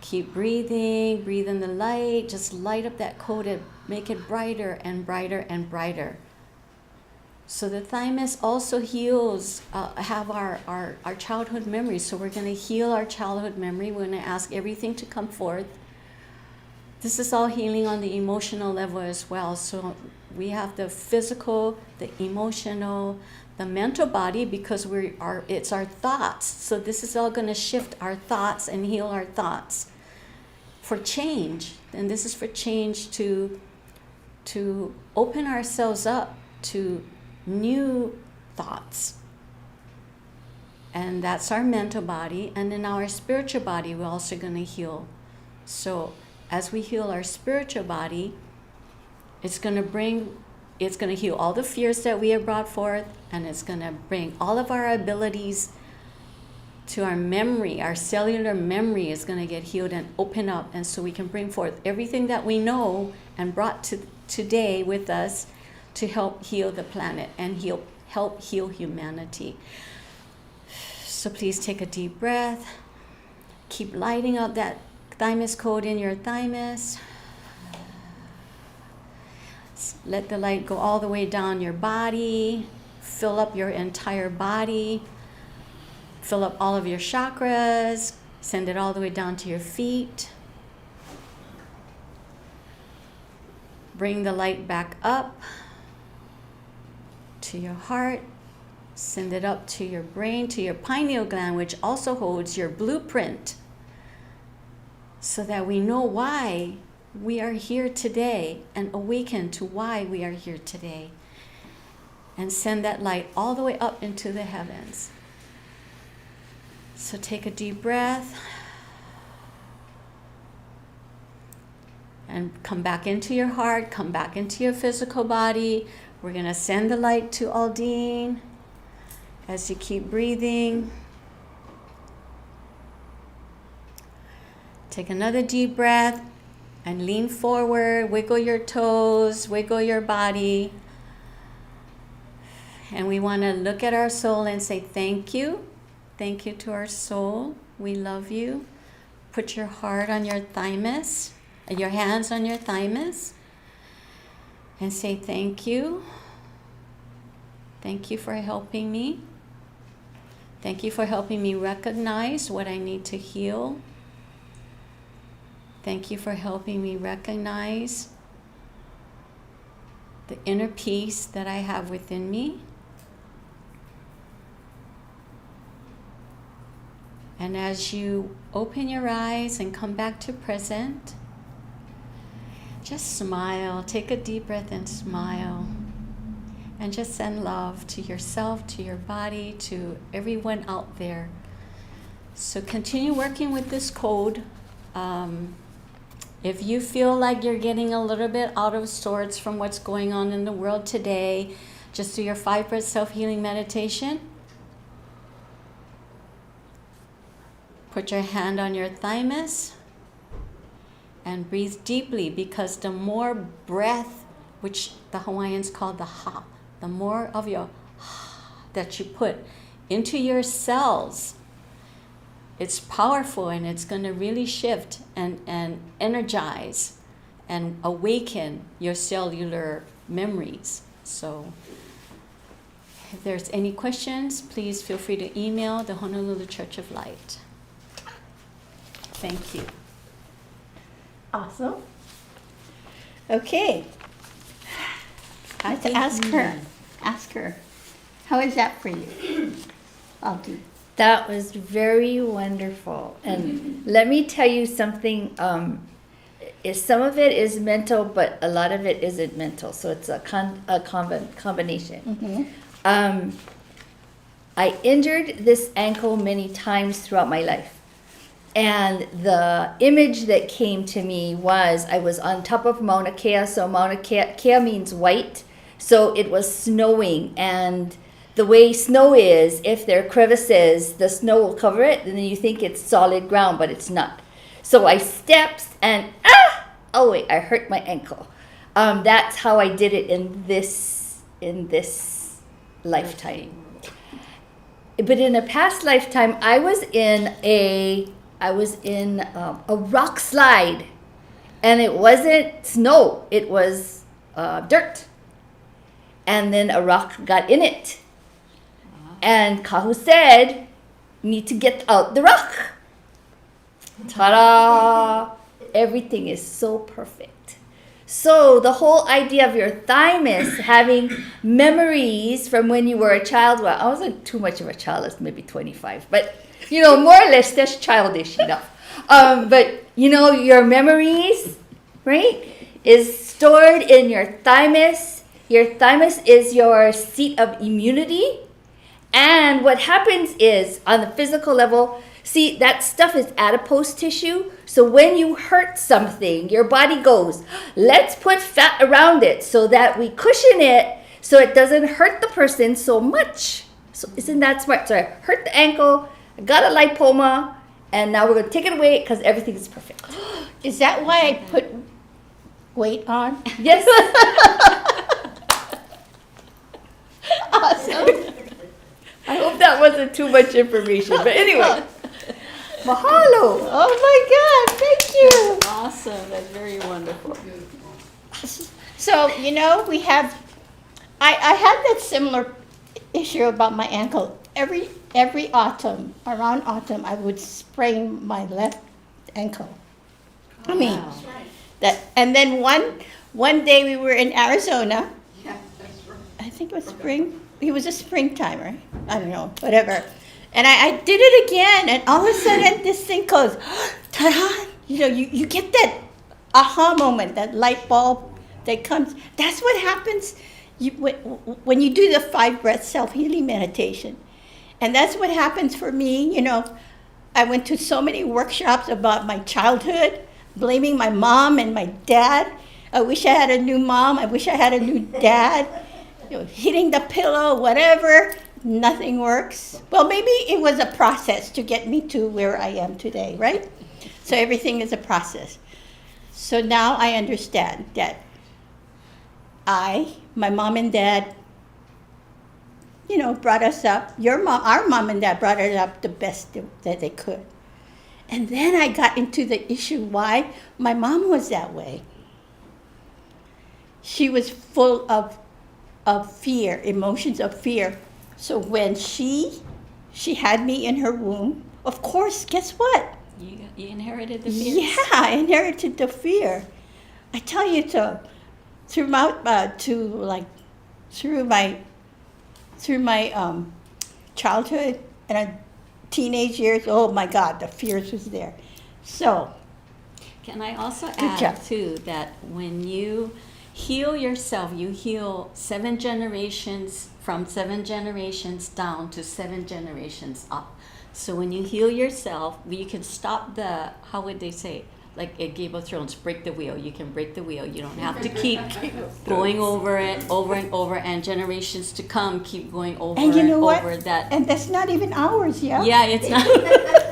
Keep breathing. Breathe in the light. Just light up that code and make it brighter and brighter and brighter. So the thymus also heals, have our childhood memories. So we're going to heal our childhood memory. We're going to ask everything to come forth. This is all healing on the emotional level as well. So we have the physical, the emotional, the mental body, because it's our thoughts. So this is all going to shift our thoughts and heal our thoughts for change. And this is for change to open ourselves up to new thoughts. And that's our mental body. And then our spiritual body, we're also going to heal. So as we heal our spiritual body, it's going to heal all the fears that we have brought forth, and it's going to bring all of our abilities to our memory. Our cellular memory is going to get healed and open up, and so we can bring forth everything that we know and brought to today with us to help heal the planet and help heal humanity. So please take a deep breath. Keep lighting up that thymus code in your thymus. Let the light go all the way down your body. Fill up your entire body. Fill up all of your chakras. Send it all the way down to your feet. Bring the light back up to your heart. Send it up to your brain, to your pineal gland, which also holds your blueprint, so that we know why we are here today and awaken to why we are here today. And send that light all the way up into the heavens. So take a deep breath. And come back into your heart, come back into your physical body. We're going to send the light to Aldine as you keep breathing. Take another deep breath and lean forward, wiggle your toes, wiggle your body. And we want to look at our soul and say thank you. Thank you to our soul. We love you. Put your heart on your thymus, your hands on your thymus, and say thank you. Thank you for helping me. Thank you for helping me recognize what I need to heal. Thank you for helping me recognize the inner peace that I have within me. And as you open your eyes and come back to present, just smile. Take a deep breath and smile. And just send love to yourself, to your body, to everyone out there. So continue working with this code. If you feel like you're getting a little bit out of sorts from what's going on in the world today, just do your 5-breath self-healing meditation. Put your hand on your thymus and breathe deeply, because the more breath, which the Hawaiians call the ha, the more of your that you put into your cells, it's powerful, and it's going to really shift and energize and awaken your cellular memories. So if there's any questions, please feel free to email the Honolulu Church of Light. Thank you. Awesome. Okay. I have to ask her. Ask her. How is that for you? Aldi? That was very wonderful. And let me tell you something. Some of it is mental, but a lot of it isn't mental. So it's a combination. I injured this ankle many times throughout my life. And the image that came to me was I was on top of Mauna Kea. So Mauna Kea means white. So it was snowing. And the way snow is, if there are crevices, the snow will cover it. And then you think it's solid ground, but it's not. So I stepped and, oh wait, I hurt my ankle. That's how I did it in this lifetime. But in a past lifetime, I was in a rock slide, and it wasn't snow; it was dirt. And then a rock got in it, and Kahu said, "Need to get out the rock." Ta-da! Everything is so perfect. So the whole idea of your thymus having memories from when you were a child, well, I wasn't too much of a child, I was maybe 25, but more or less that's childish enough. But your memories, right, is stored in your thymus. Your thymus is your seat of immunity. And what happens is, on the physical level, see, that stuff is adipose tissue. So when you hurt something, your body goes, let's put fat around it so that we cushion it so it doesn't hurt the person so much. So isn't that smart? So I hurt the ankle, I got a lipoma, and now we're going to take it away because everything is perfect. Is that why I put weight on? Yes. Awesome. I hope that wasn't too much information. But anyway, mahalo. Oh my God, thank you. Awesome. That's very wonderful. So, we have, I had that similar issue about my ankle. Every autumn, around autumn, I would sprain my left ankle. I mean, and then one day we were in Arizona. Yeah, that's right. I think it was spring. It was a springtime, right? I don't know, whatever. And I did it again, and all of a sudden this thing goes, ta-da! You get that aha moment, that light bulb that comes. That's what happens when you do the 5 breath self-healing meditation. And that's what happens for me. I went to so many workshops about my childhood, blaming my mom and my dad. I wish I had a new mom. I wish I had a new dad. Hitting the pillow, whatever, nothing works. Well, maybe it was a process to get me to where I am today, right? So everything is a process. So now I understand that my mom and dad, brought us up. Our mom and dad brought us up the best that they could. And then I got into the issue why my mom was that way. She was full of fear, emotions of fear. So when she had me in her womb, of course, guess what? You inherited the fears. Yeah, I inherited the fear. I tell you, through my childhood and teenage years, oh my God, the fears was there. So, Can I also Good add, job. too, that when you heal yourself, you heal 7 generations, from 7 generations down to 7 generations up. So when you heal yourself, you can stop the, how would they say, like in Game of Thrones, break the wheel. You can break the wheel. You don't have to keep going over it over and over, and generations to come keep going over and you know what? over that. And that's not even ours, yeah? Yeah, it's not.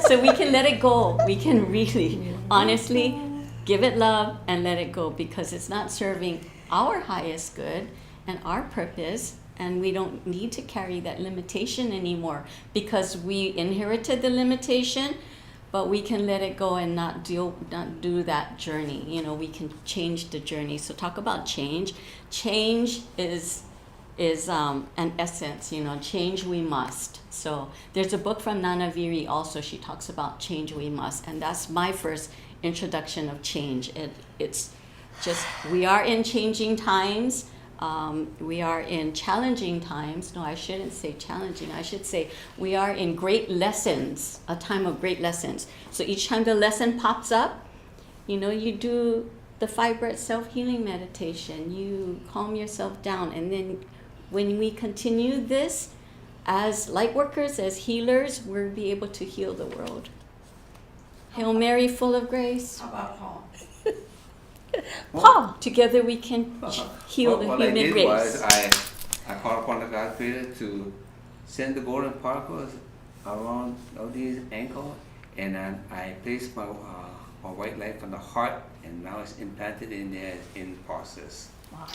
So we can let it go. We can really, honestly, give it love and let it go, because it's not serving our highest good and our purpose, and we don't need to carry that limitation anymore, because we inherited the limitation, but we can let it go and not do that journey. We can change the journey. So talk about change. Change is is an essence, change we must. So there's a book from Nana Viri also, she talks about change we must, and that's my first introduction of change. It's just, we are in changing times, we are in challenging times. No, I shouldn't say challenging, I should say we are in great lessons, a time of great lessons. So each time the lesson pops up, you do the 5-breath self-healing meditation, you calm yourself down, and then when we continue this as light workers, as healers, we'll be able to heal the world. Hail Mary, full of grace. How about Paul? Paul, together we can heal the what human I did race. was I called upon the God Creator to send the golden particles around all these ankles, and then I placed my white light from the heart, and now it's implanted in there in process.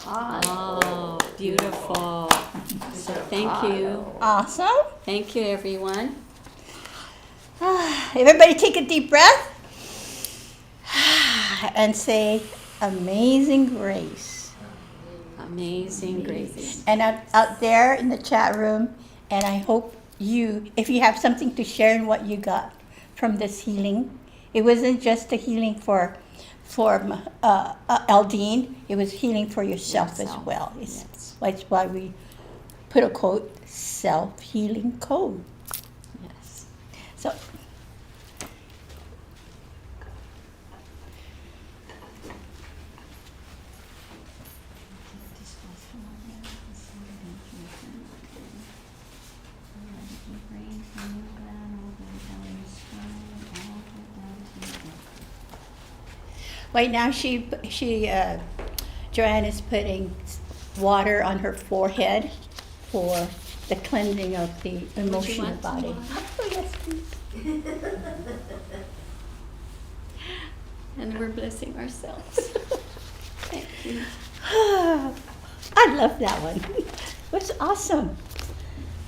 Oh, beautiful. So thank you. Awesome. Thank you, everyone. Everybody take a deep breath and say, Amazing Grace. Amazing grace. And out there in the chat room, and I hope if you have something to share in what you got from this healing, it wasn't just a healing for Aldine, it was healing for yourself as well. That's why we put a quote, self-healing code. Yes. So, right now Joanne is putting water on her forehead for the cleansing of the emotional want some body. water? Oh, yes, please. And we're blessing ourselves. Thank you. I love that one. It was awesome.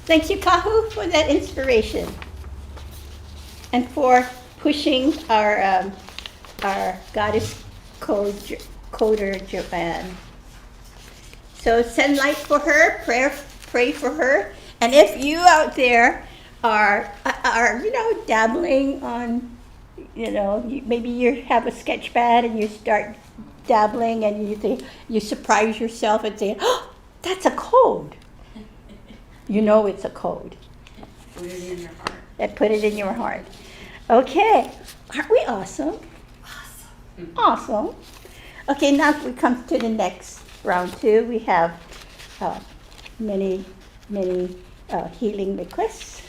Thank you, Kahu, for that inspiration and for pushing our goddess coder, Joanne. So send light for her, pray for her, and if you out there are dabbling on, maybe you have a sketch pad and you start dabbling and you surprise yourself and say, "Oh, that's a code." It's a code. Put it in your heart. And put it in your heart. Okay, aren't we awesome? Awesome. Okay, now we come to the next round 2. We have many healing requests.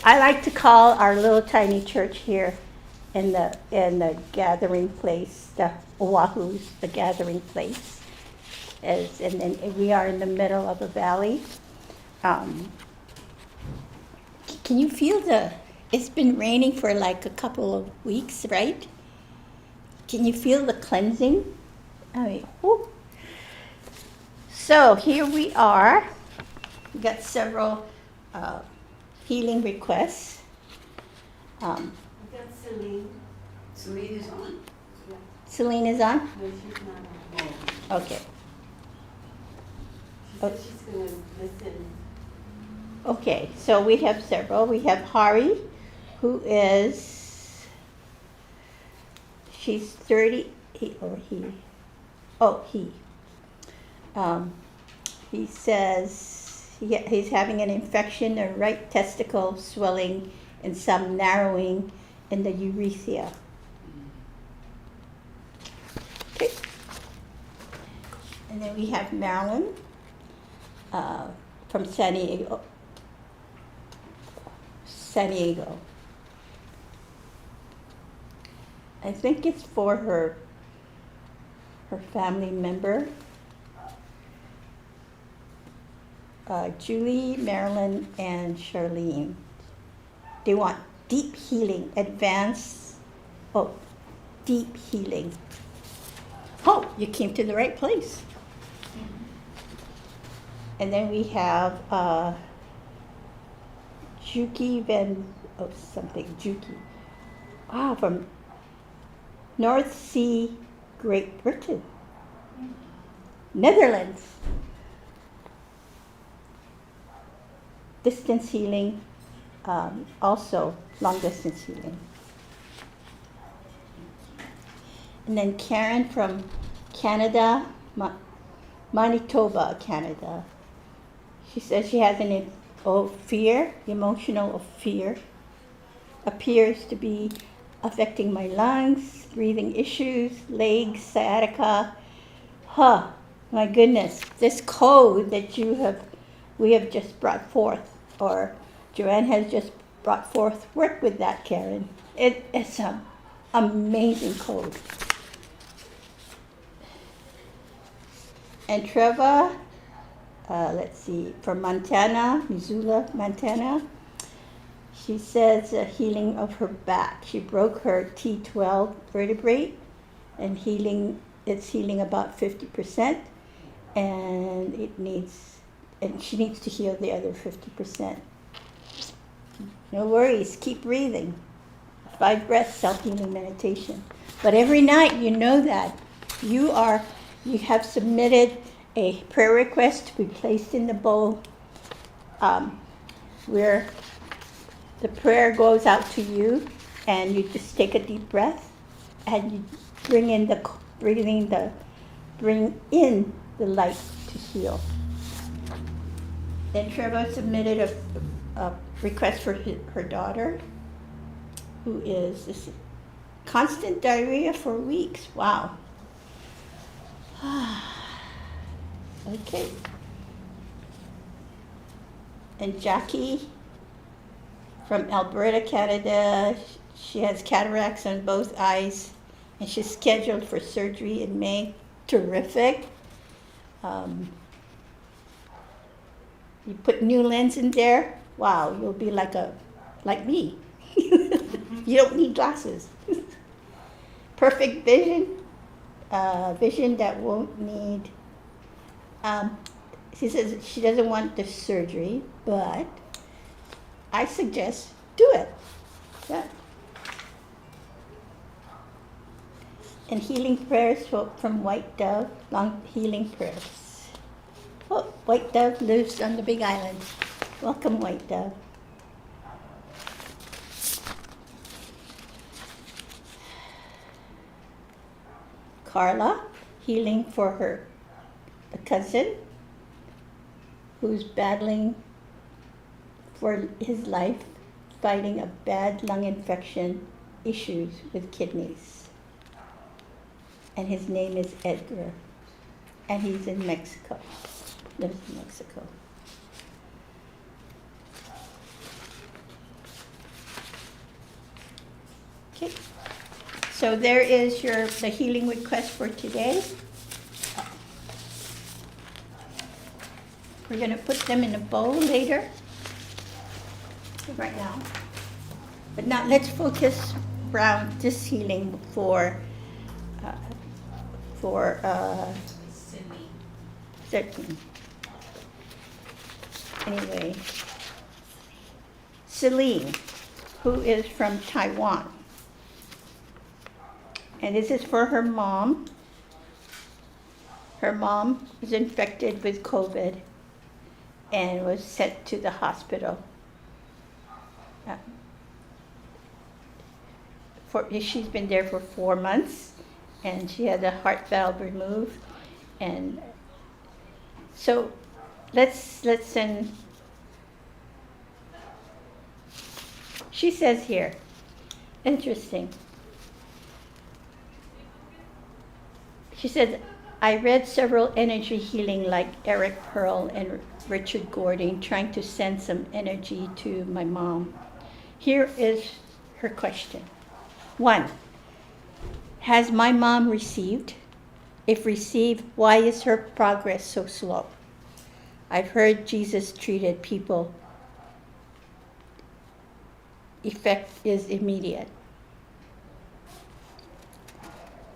I like to call our little tiny church here in the gathering place, the Oahu's the gathering place. And then we are in the middle of a valley. Can you feel it's been raining for like a couple of weeks, right? Can you feel the cleansing? Whew. So here we are. We got several healing requests. That's Celine. Celine is on. Celine is on? No, she's not on. Okay. She said she's going to listen. Okay, so we have several. We have Hari, she's 30, he. He says he's having an infection, a right testicle swelling, and some narrowing in the urethra. Okay. And then we have Marilyn from San Diego. I think it's for her family member. Julie, Marilyn, and Charlene. They want deep healing, deep healing. Oh, you came to the right place. And then we have Juki from North Sea, Great Britain. Netherlands. Distance healing, also long distance healing. And then Karen from Canada, Manitoba, Canada. She says she has an fear, emotional fear, appears to be affecting my lungs, breathing issues, legs, sciatica. Huh, my goodness, this code that we have just brought forth, or Joanne has just brought forth, work with that, Karen. It's an amazing code. And Treva, let's see, from Montana, Missoula, Montana. She says healing of her back. She broke her T12 vertebrae, and it's healing about 50%, and she needs to heal the other 50%. No worries, keep breathing. 5 breaths, self-healing meditation. But every night, you know that you have submitted a prayer request to be placed in the bowl, where the prayer goes out to you, and you just take a deep breath, and you bring in the light to heal. Then Trevor submitted a request for her daughter, who is this constant diarrhea for weeks. Wow. Okay. And Jackie from Alberta, Canada. She has cataracts on both eyes, and she's scheduled for surgery in May. Terrific. You put new lens in there. Wow, you'll be like me. You don't need glasses. Perfect vision. Vision that won't need. She says she doesn't want the surgery, but I suggest do it. Yeah. And healing prayers from White Dove, long healing prayers. Oh, White Dove lives on the Big Island. Welcome, White Dove. Carla, healing for a cousin who's battling for his life, fighting a bad lung infection, issues with kidneys. And his name is Edgar, and he's in Mexico, lives in Mexico. Okay, so there is the healing request for today. We're going to put them in a bowl later, right now. But now let's focus around this healing for certain. Anyway, Celine, who is from Taiwan. And this is for her mom. Her mom was infected with COVID and was sent to the hospital. She's been there for 4 months, and she had a heart valve removed. And so let's send. She says here, interesting. She said, I read several energy healing like Eric Pearl and Richard Gordon, trying to send some energy to my mom. Here is her question. 1, has my mom received? If received, why is her progress so slow? I've heard Jesus treated people. Effect is immediate.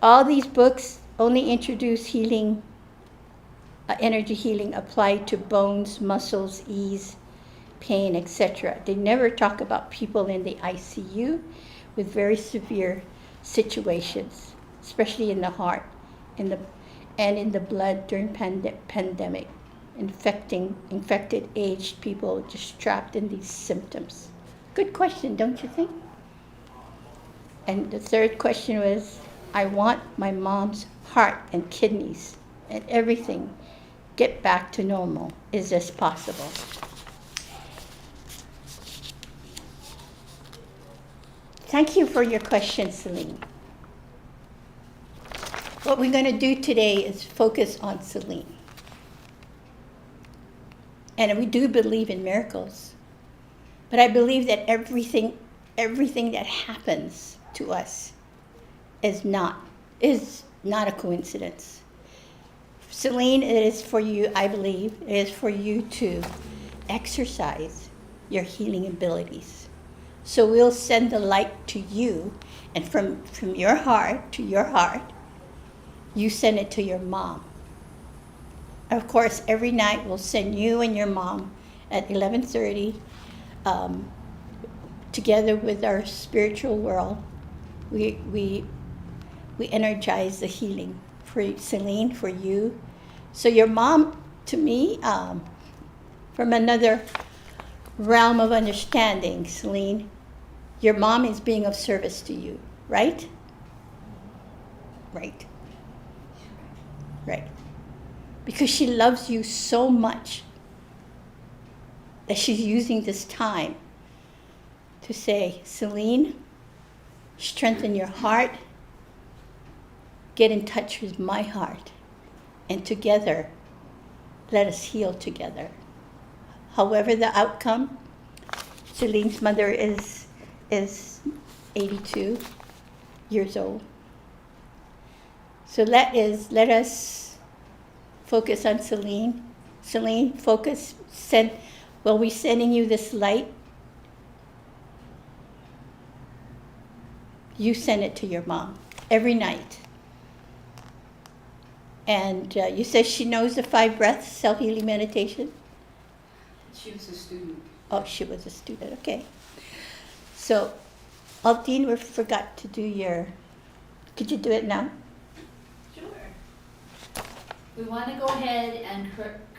All these books only introduce healing, energy healing applied to bones, muscles, ease, pain, etc. They never talk about people in the ICU with very severe situations, especially in the heart, and in the blood during pandemic, infected aged people just trapped in these symptoms? Good question, don't you think? And the third question was, I want my mom's heart and kidneys and everything get back to normal. Is this possible? Thank you for your question, Celine. What we're going to do today is focus on Celine. And we do believe in miracles. But I believe that everything that happens to us is not a coincidence. Celine, it is for you, I believe, it is for you to exercise your healing abilities. So we'll send the light to you, and from your heart to your heart, you send it to your mom. Of course, every night we'll send you and your mom at 11:30, together with our spiritual world. We energize the healing for Celine, for you. So your mom, to me, from another realm of understanding, Celine, your mom is being of service to you, right? Right. Right. Because she loves you so much that she's using this time to say, Celine, strengthen your heart, get in touch with my heart, and together, let us heal together. However the outcome, Celine's mother is 82 years old. So let us focus on Celine. Celine, focus, we're sending you this light. You send it to your mom every night. And you said she knows the 5 breaths self-healing meditation? She was a student. Oh, she was a student, okay. So, Altine, we forgot to do could you do it now? Sure. We want to go ahead and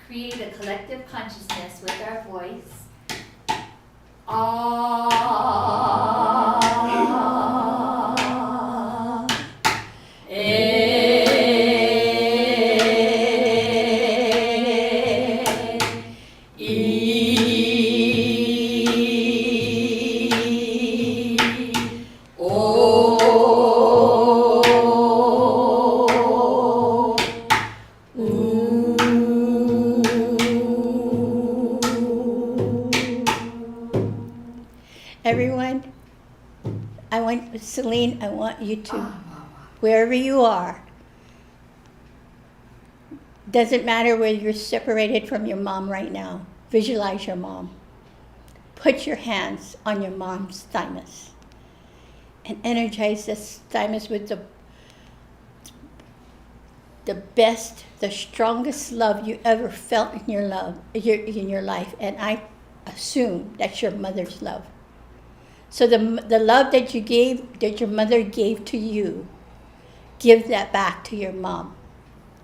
create a collective consciousness with our voice. Everyone, Celine, I want you to, wherever you are, doesn't matter whether you're separated from your mom right now, visualize your mom. Put your hands on your mom's thymus and energize this thymus with the best, the strongest love you ever felt in your life. And I assume that's your mother's love. So the love that your mother gave to you, give that back to your mom.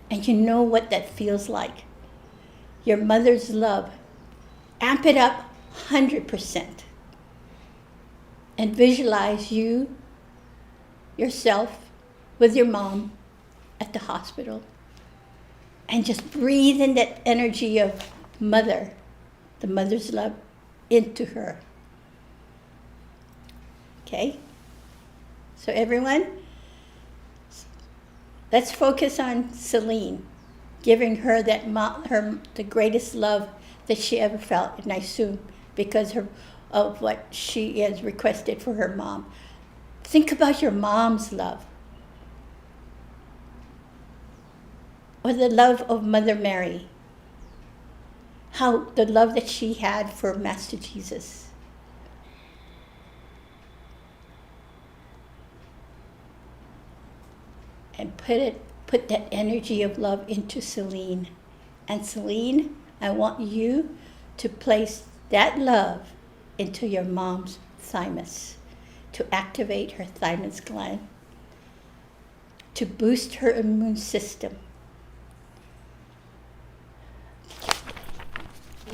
And you know what that feels like. Your mother's love. Amp it up 100%. And visualize yourself with your mom at the hospital. And just breathe in that energy of mother, the mother's love, into her. Okay? So everyone, let's focus on Celine, giving her the greatest love that she ever felt, and I assume because of what she has requested for her mom. Think about your mom's love, or the love of Mother Mary, how the love that she had for Master Jesus. And put that energy of love into Celine. And Celine, I want you to place that love into your mom's thymus, to activate her thymus gland, to boost her immune system,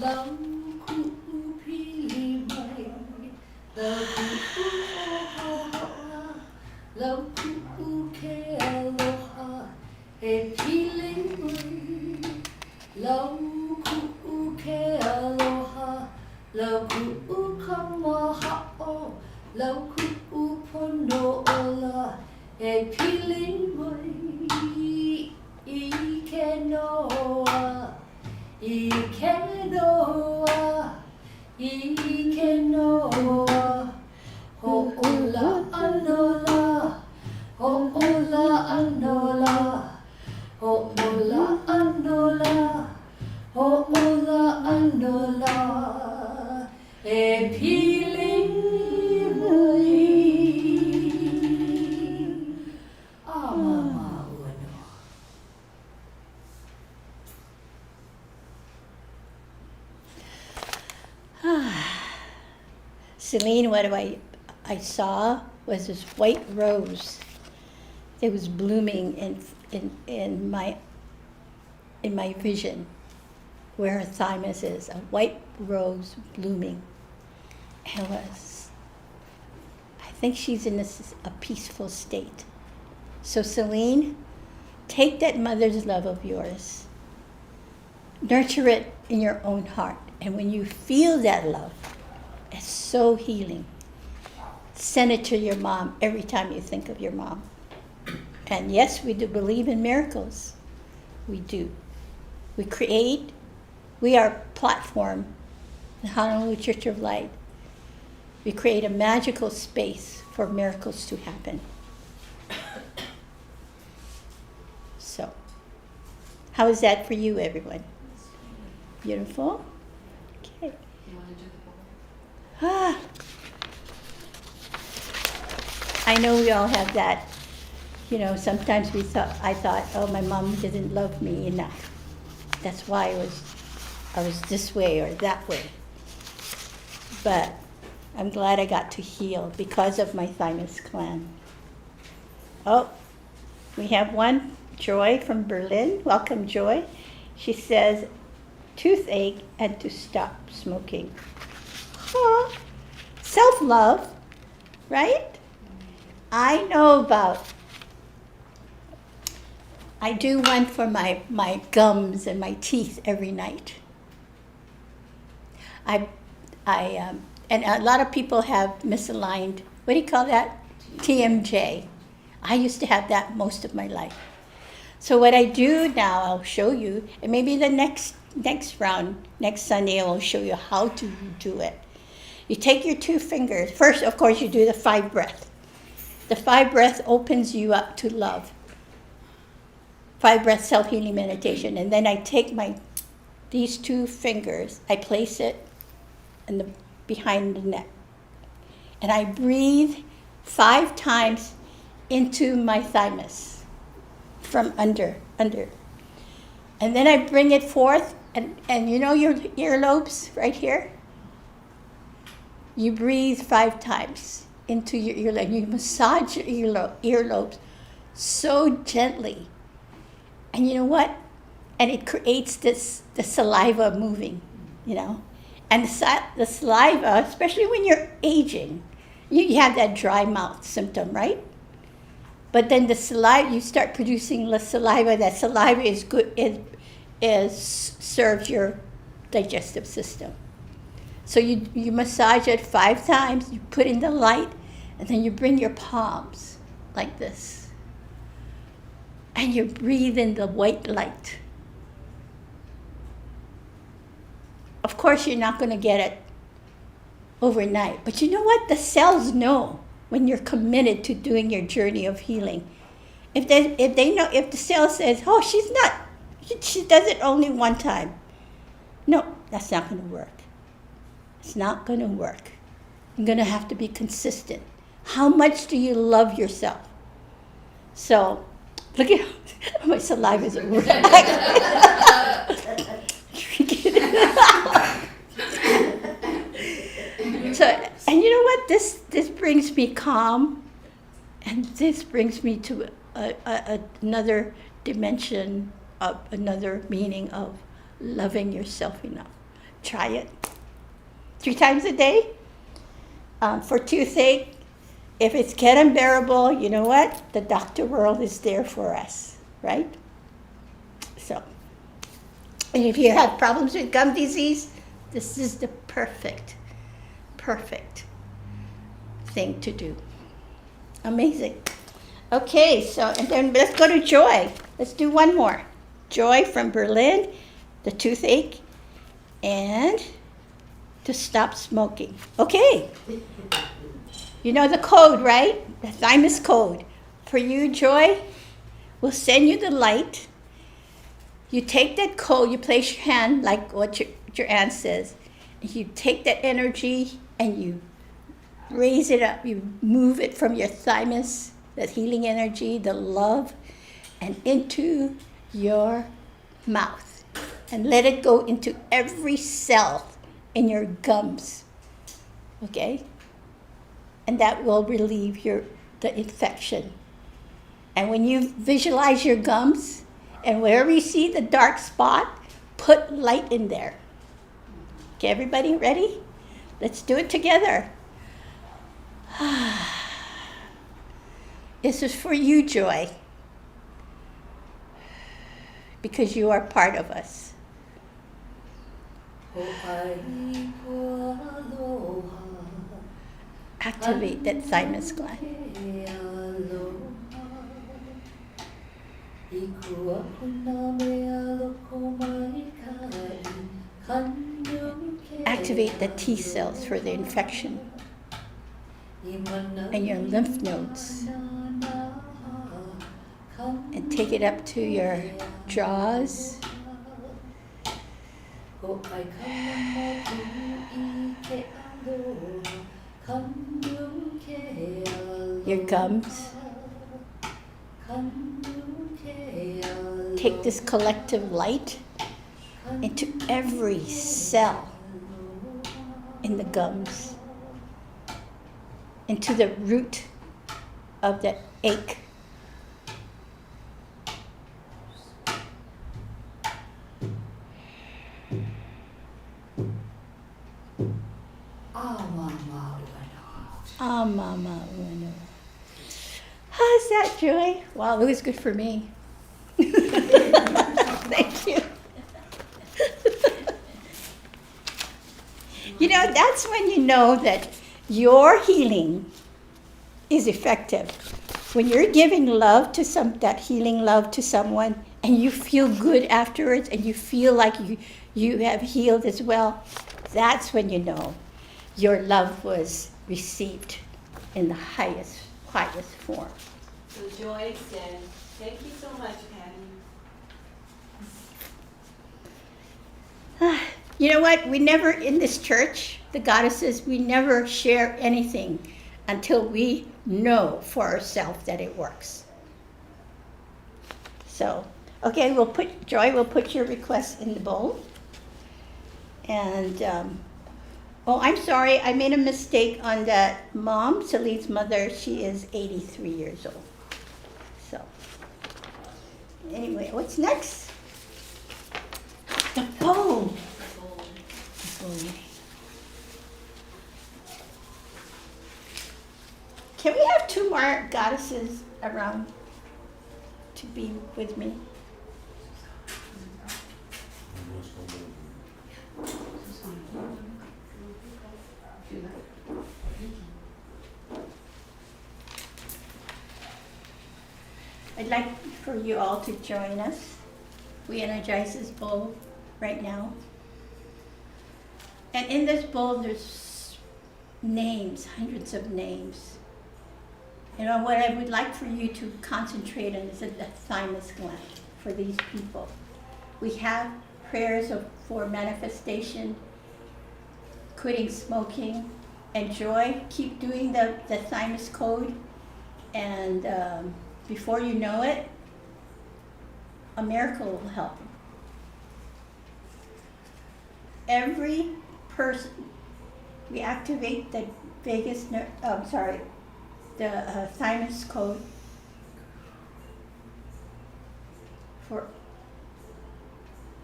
Lam ku pili mai, la ku oha, lam ku ke aloha, e pili mai. Lam ku ke aloha, lam ku kamaha'o, lam ku pono ola, e pili mai. I ke noa. Ike noa, Ike noa, ho'ola anola, ho'ola anola, ho'ola anola, ho'ola anola, e pili mai. Mama uano. Celine, what I saw was this white rose that was blooming in my vision, where her thymus is, a white rose blooming. And I think she's in a peaceful state. So Celine, take that mother's love of yours, nurture it in your own heart. And when you feel that love, it's so healing. Send it to your mom every time you think of your mom. And yes, we do believe in miracles. We do. We are a platform, the Honolulu Church of Light. We create a magical space for miracles to happen. So, how is that for you, everyone? Beautiful? Okay. I know we all have that. You know, sometimes I thought, oh, my mom didn't love me enough. That's why I was this way or that way. But I'm glad I got to heal because of my thymus gland. Oh, we have one, Joy from Berlin. Welcome, Joy. She says, toothache and to stop smoking. Oh, self-love, right? I do one for my gums and my teeth every night. And a lot of people have misaligned, what do you call that? TMJ. I used to have that most of my life. So what I do now, I'll show you, and maybe the next round, next Sunday, I will show you how to do it. You take your 2 fingers. First, of course, you do the 5 breath. The 5 breath opens you up to love. 5 breath self-healing meditation. And then I take these 2 fingers, I place it behind the neck. And I breathe 5 times into my thymus from under. And then I bring it forth, and you know your earlobes right here? You breathe 5 times into your earlobe. You massage your earlobes so gently. And you know what? And it creates the saliva moving, you know? And the saliva, especially when you're aging, you have that dry mouth symptom, right? But then the saliva, you start producing less saliva. That saliva is good. It serves your digestive system. So you massage it 5 times. You put in the light, and then you bring your palms like this, and you breathe in the white light. Of course, you're not going to get it overnight, but you know what? The cells know when you're committed to doing your journey of healing. If they know, if the cell says, "Oh, she does it only one time," no, that's not going to work. It's not going to work. You're going to have to be consistent. How much do you love yourself? So, look at how my saliva is working. So, and you know what? This brings me calm, and this brings me to another dimension of another meaning of loving yourself enough, Try it 3 times a day. For toothache, if it's get unbearable, you know what? The doctor world is there for us, right? So, and if you have problems with gum disease, this is the perfect thing to do. Amazing. Okay, so, and then let's go to Joy. Let's do one more. Joy from Berlin, the toothache, and to stop smoking. Okay. You know the code, right? The thymus code. For you, Joy, we'll send you the light. You take that code, you place your hand like what your aunt says. You take that energy and you raise it up. You move it from your thymus, that healing energy, the love, and into your mouth. And let it go into every cell in your gums. Okay? And that will relieve the infection. And when you visualize your gums, and wherever you see the dark spot, put light in there. Okay, everybody ready? Let's do it together. This is for you, Joy, because you are part of us. Activate that thymus gland. Activate the T cells for the infection and your lymph nodes. And take it up to your jaws. Your gums. Take this collective light into every cell in the gums, into the root of the ache. Mama Uno. How's that, Joy? Wow, it was good for me. Thank you. You know, that's when you know that your healing is effective. When you're giving love to that healing love to someone, and you feel good afterwards, and you feel like you have healed as well, that's when you know your love was received in the highest form. So Joy said, thank you so much, Patty. You know what? We never, in this church, the goddesses, we never share anything until we know for ourselves that it works. So, okay, Joy, we'll put your request in the bowl. And, oh, I'm sorry, I made a mistake on that mom, Celine's mother. She is 83 years old. So, anyway, what's next? The bowl. Can we have 2 more goddesses around to be with me? I'd like for you all to join us. We energize this bowl right now. And in this bowl, there's names, hundreds of names. You know, what I would like for you to concentrate on is the thymus gland for these people. We have prayers for manifestation, quitting smoking, and Joy. Keep doing the thymus code, and before you know it, a miracle will happen. Every person, we activate the vagus nerve, the thymus code for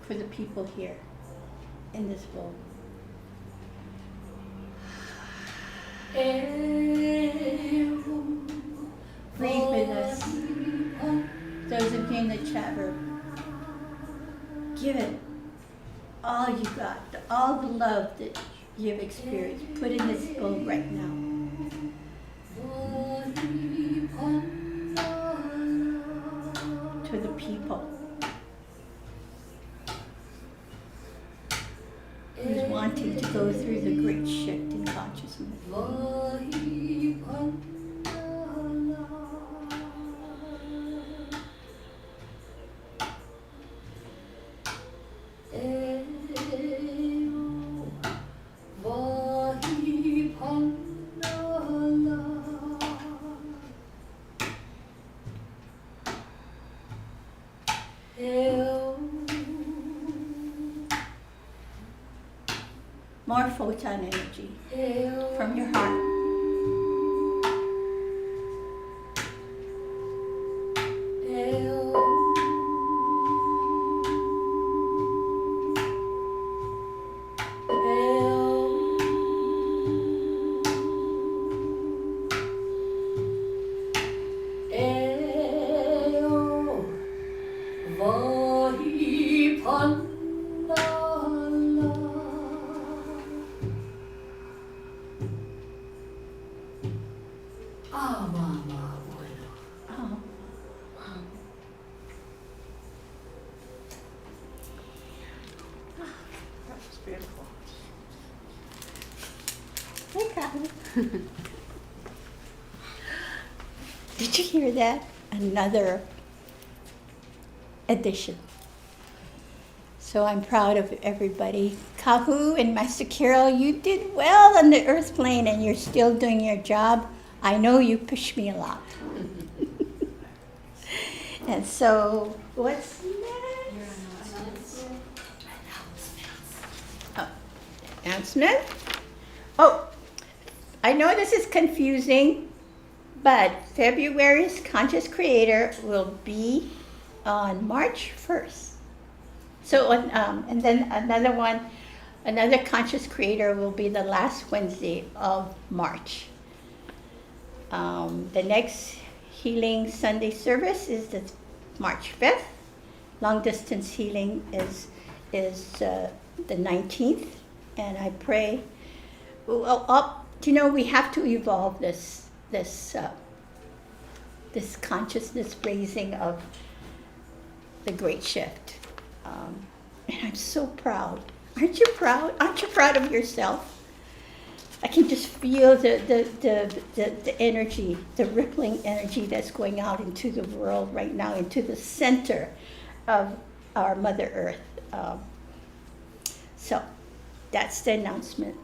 the people here in this bowl. give it all you got, all the love that you've experienced. Put in this bowl right now. To the people who's wanting to go through the great shift in consciousness. More photon energy from your heart. Oh. That's beautiful. Hey, Kathy. Did you hear that? Another addition. So I'm proud of everybody. Kahu and Master Carol, you did well on the earth plane and you're still doing your job. I know you push me a lot. And so, what's next? Oh, announcement? Oh, I know this is confusing, but February's Conscious Creator will be on March 1st. So, and then another Conscious Creator will be the last Wednesday of March. The next Healing Sunday service is the March 5th. Long Distance Healing is the 19th. And I pray, well, we have to evolve this consciousness raising of the great shift. And I'm so proud. Aren't you proud? Aren't you proud of yourself? I can just feel the energy, the rippling energy that's going out into the world right now, into the center of our Mother Earth. So that's the announcement.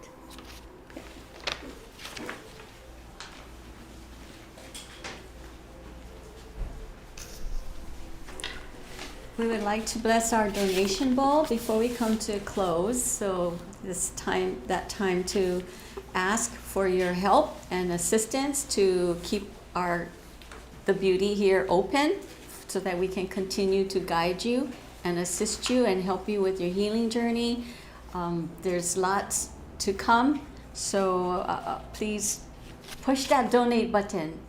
We would like to bless our donation bowl before we come to a close. So that time to ask for your help and assistance to keep the beauty here open so that we can continue to guide you and assist you and help you with your healing journey. There's lots to come, so please push that donate button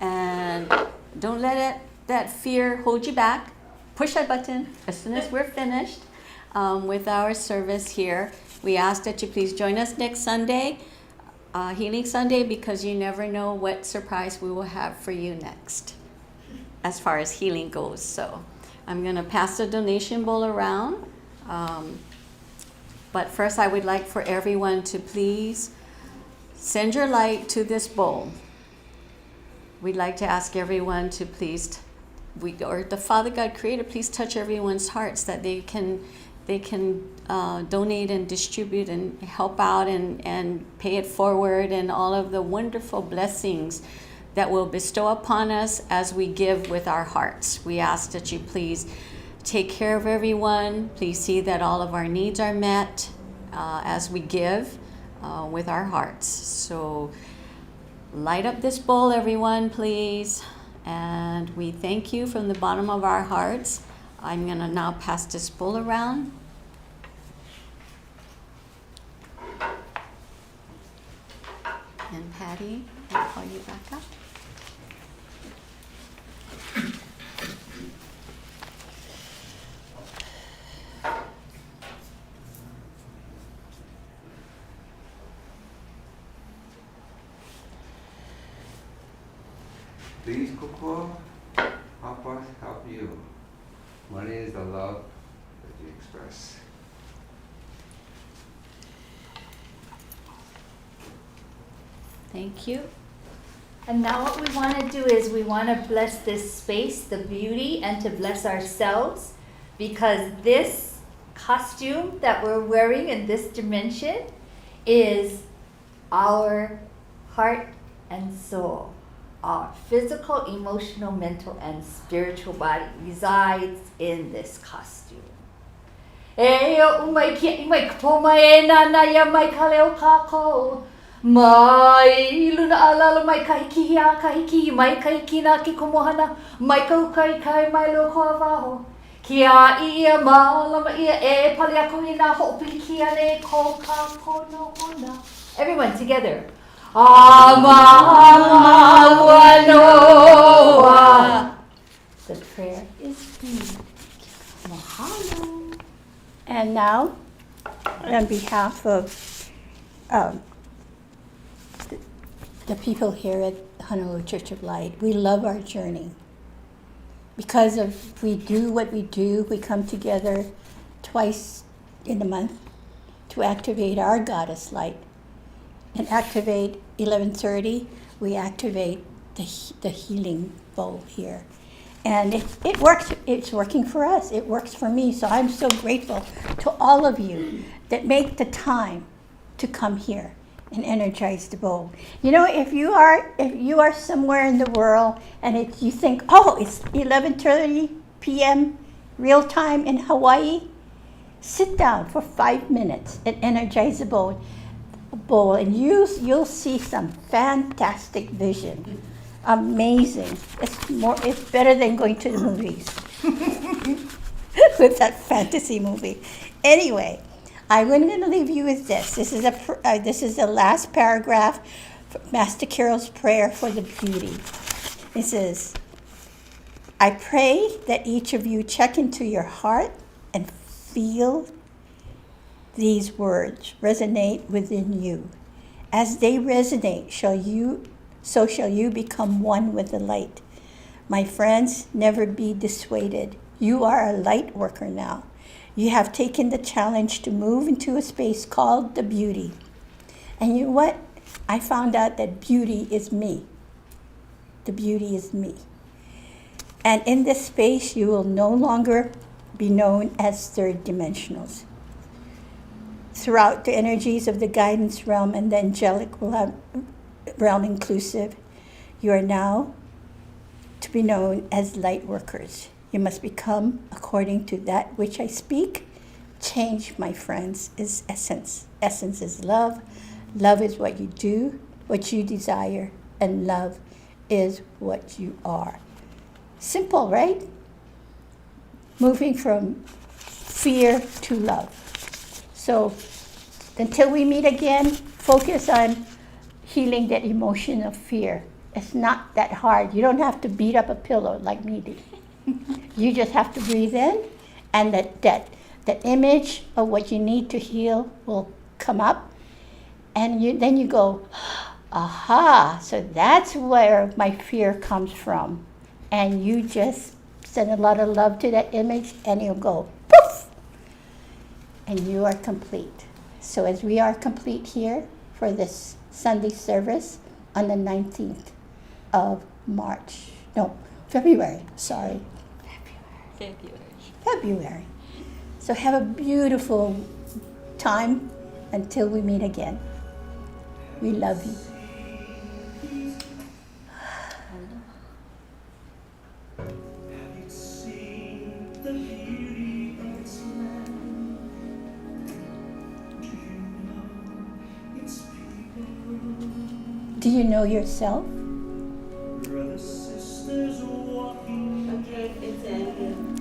and don't let that fear hold you back. Push that button as soon as we're finished with our service here. We ask that you please join us next Sunday, Healing Sunday, because you never know what surprise we will have for you next as far as healing goes. So I'm going to pass the donation bowl around. But first I would like for everyone to please send your light to this bowl. We'd like to ask everyone to please, the Father God Creator, please touch everyone's hearts that they can donate and distribute and help out and pay it forward, and all of the wonderful blessings that will bestow upon us as we give with our hearts. We ask that you please take care of everyone. Please see that all of our needs are met as we give with our hearts. So light up this bowl, everyone, please. And we thank you from the bottom of our hearts. I'm going to now pass this bowl around. And Patty, I'll call you back up. Please, Kukua, help us help you. Money is the love that you express. Thank you. And now what we want to do is we want to bless this space, the beauty, and to bless ourselves, because this costume that we're wearing in this dimension is our heart and soul. Our physical, emotional, mental, and spiritual body resides in this costume. Mai luna alala mai kahiki a kahiki mai kahiki na ki komohana mai kaukai kai mai loko avaho kia ia malama ia e pali ako I na hopi kia ne ko ka kono ona. Everyone together. Amawanoa. The prayer is finished. Mahalo. And now, on behalf of the people here at Honolulu Church of Light, we love our journey. Because of we do what we do, we come together twice in a month to activate our goddess light. And activate 11:30, we activate the healing bowl here. And it works, it's working for us, it works for me. So I'm so grateful to all of you that make the time to come here and energize the bowl. You know, if you are somewhere in the world and you think, oh, it's 11:30 p.m. real time in Hawaii, sit down for 5 minutes and energize the bowl and you'll see some fantastic vision. Amazing. It's better than going to the movies with that fantasy movie. Anyway, I'm going to leave you with this. This is the last paragraph, Master Carol's prayer for the beauty. It says, I pray that each of you check into your heart and feel these words resonate within you. As they resonate, so shall you become one with the light. My friends, never be dissuaded. You are a light worker now. You have taken the challenge to move into a space called the beauty. And you know what? I found out that beauty is me. The beauty is me. And in this space, you will no longer be known as third dimensionals. Throughout the energies of the guidance realm and the angelic realm inclusive, you are now to be known as light workers. You must become according to that which I speak. Change, my friends, is essence. Essence is love. Love is what you do, what you desire, and love is what you are. Simple, right? Moving from fear to love. So until we meet again, focus on healing that emotion of fear. It's not that hard. You don't have to beat up a pillow like me did. You just have to breathe in, and that image of what you need to heal will come up, and then you go, aha, so that's where my fear comes from. And you just send a lot of love to that image, and you'll go, poof, and you are complete. So as we are complete here for this Sunday service on the 19th of February, sorry. February. So have a beautiful time until we meet again. We love you. Do you know yourself? Okay, it's in.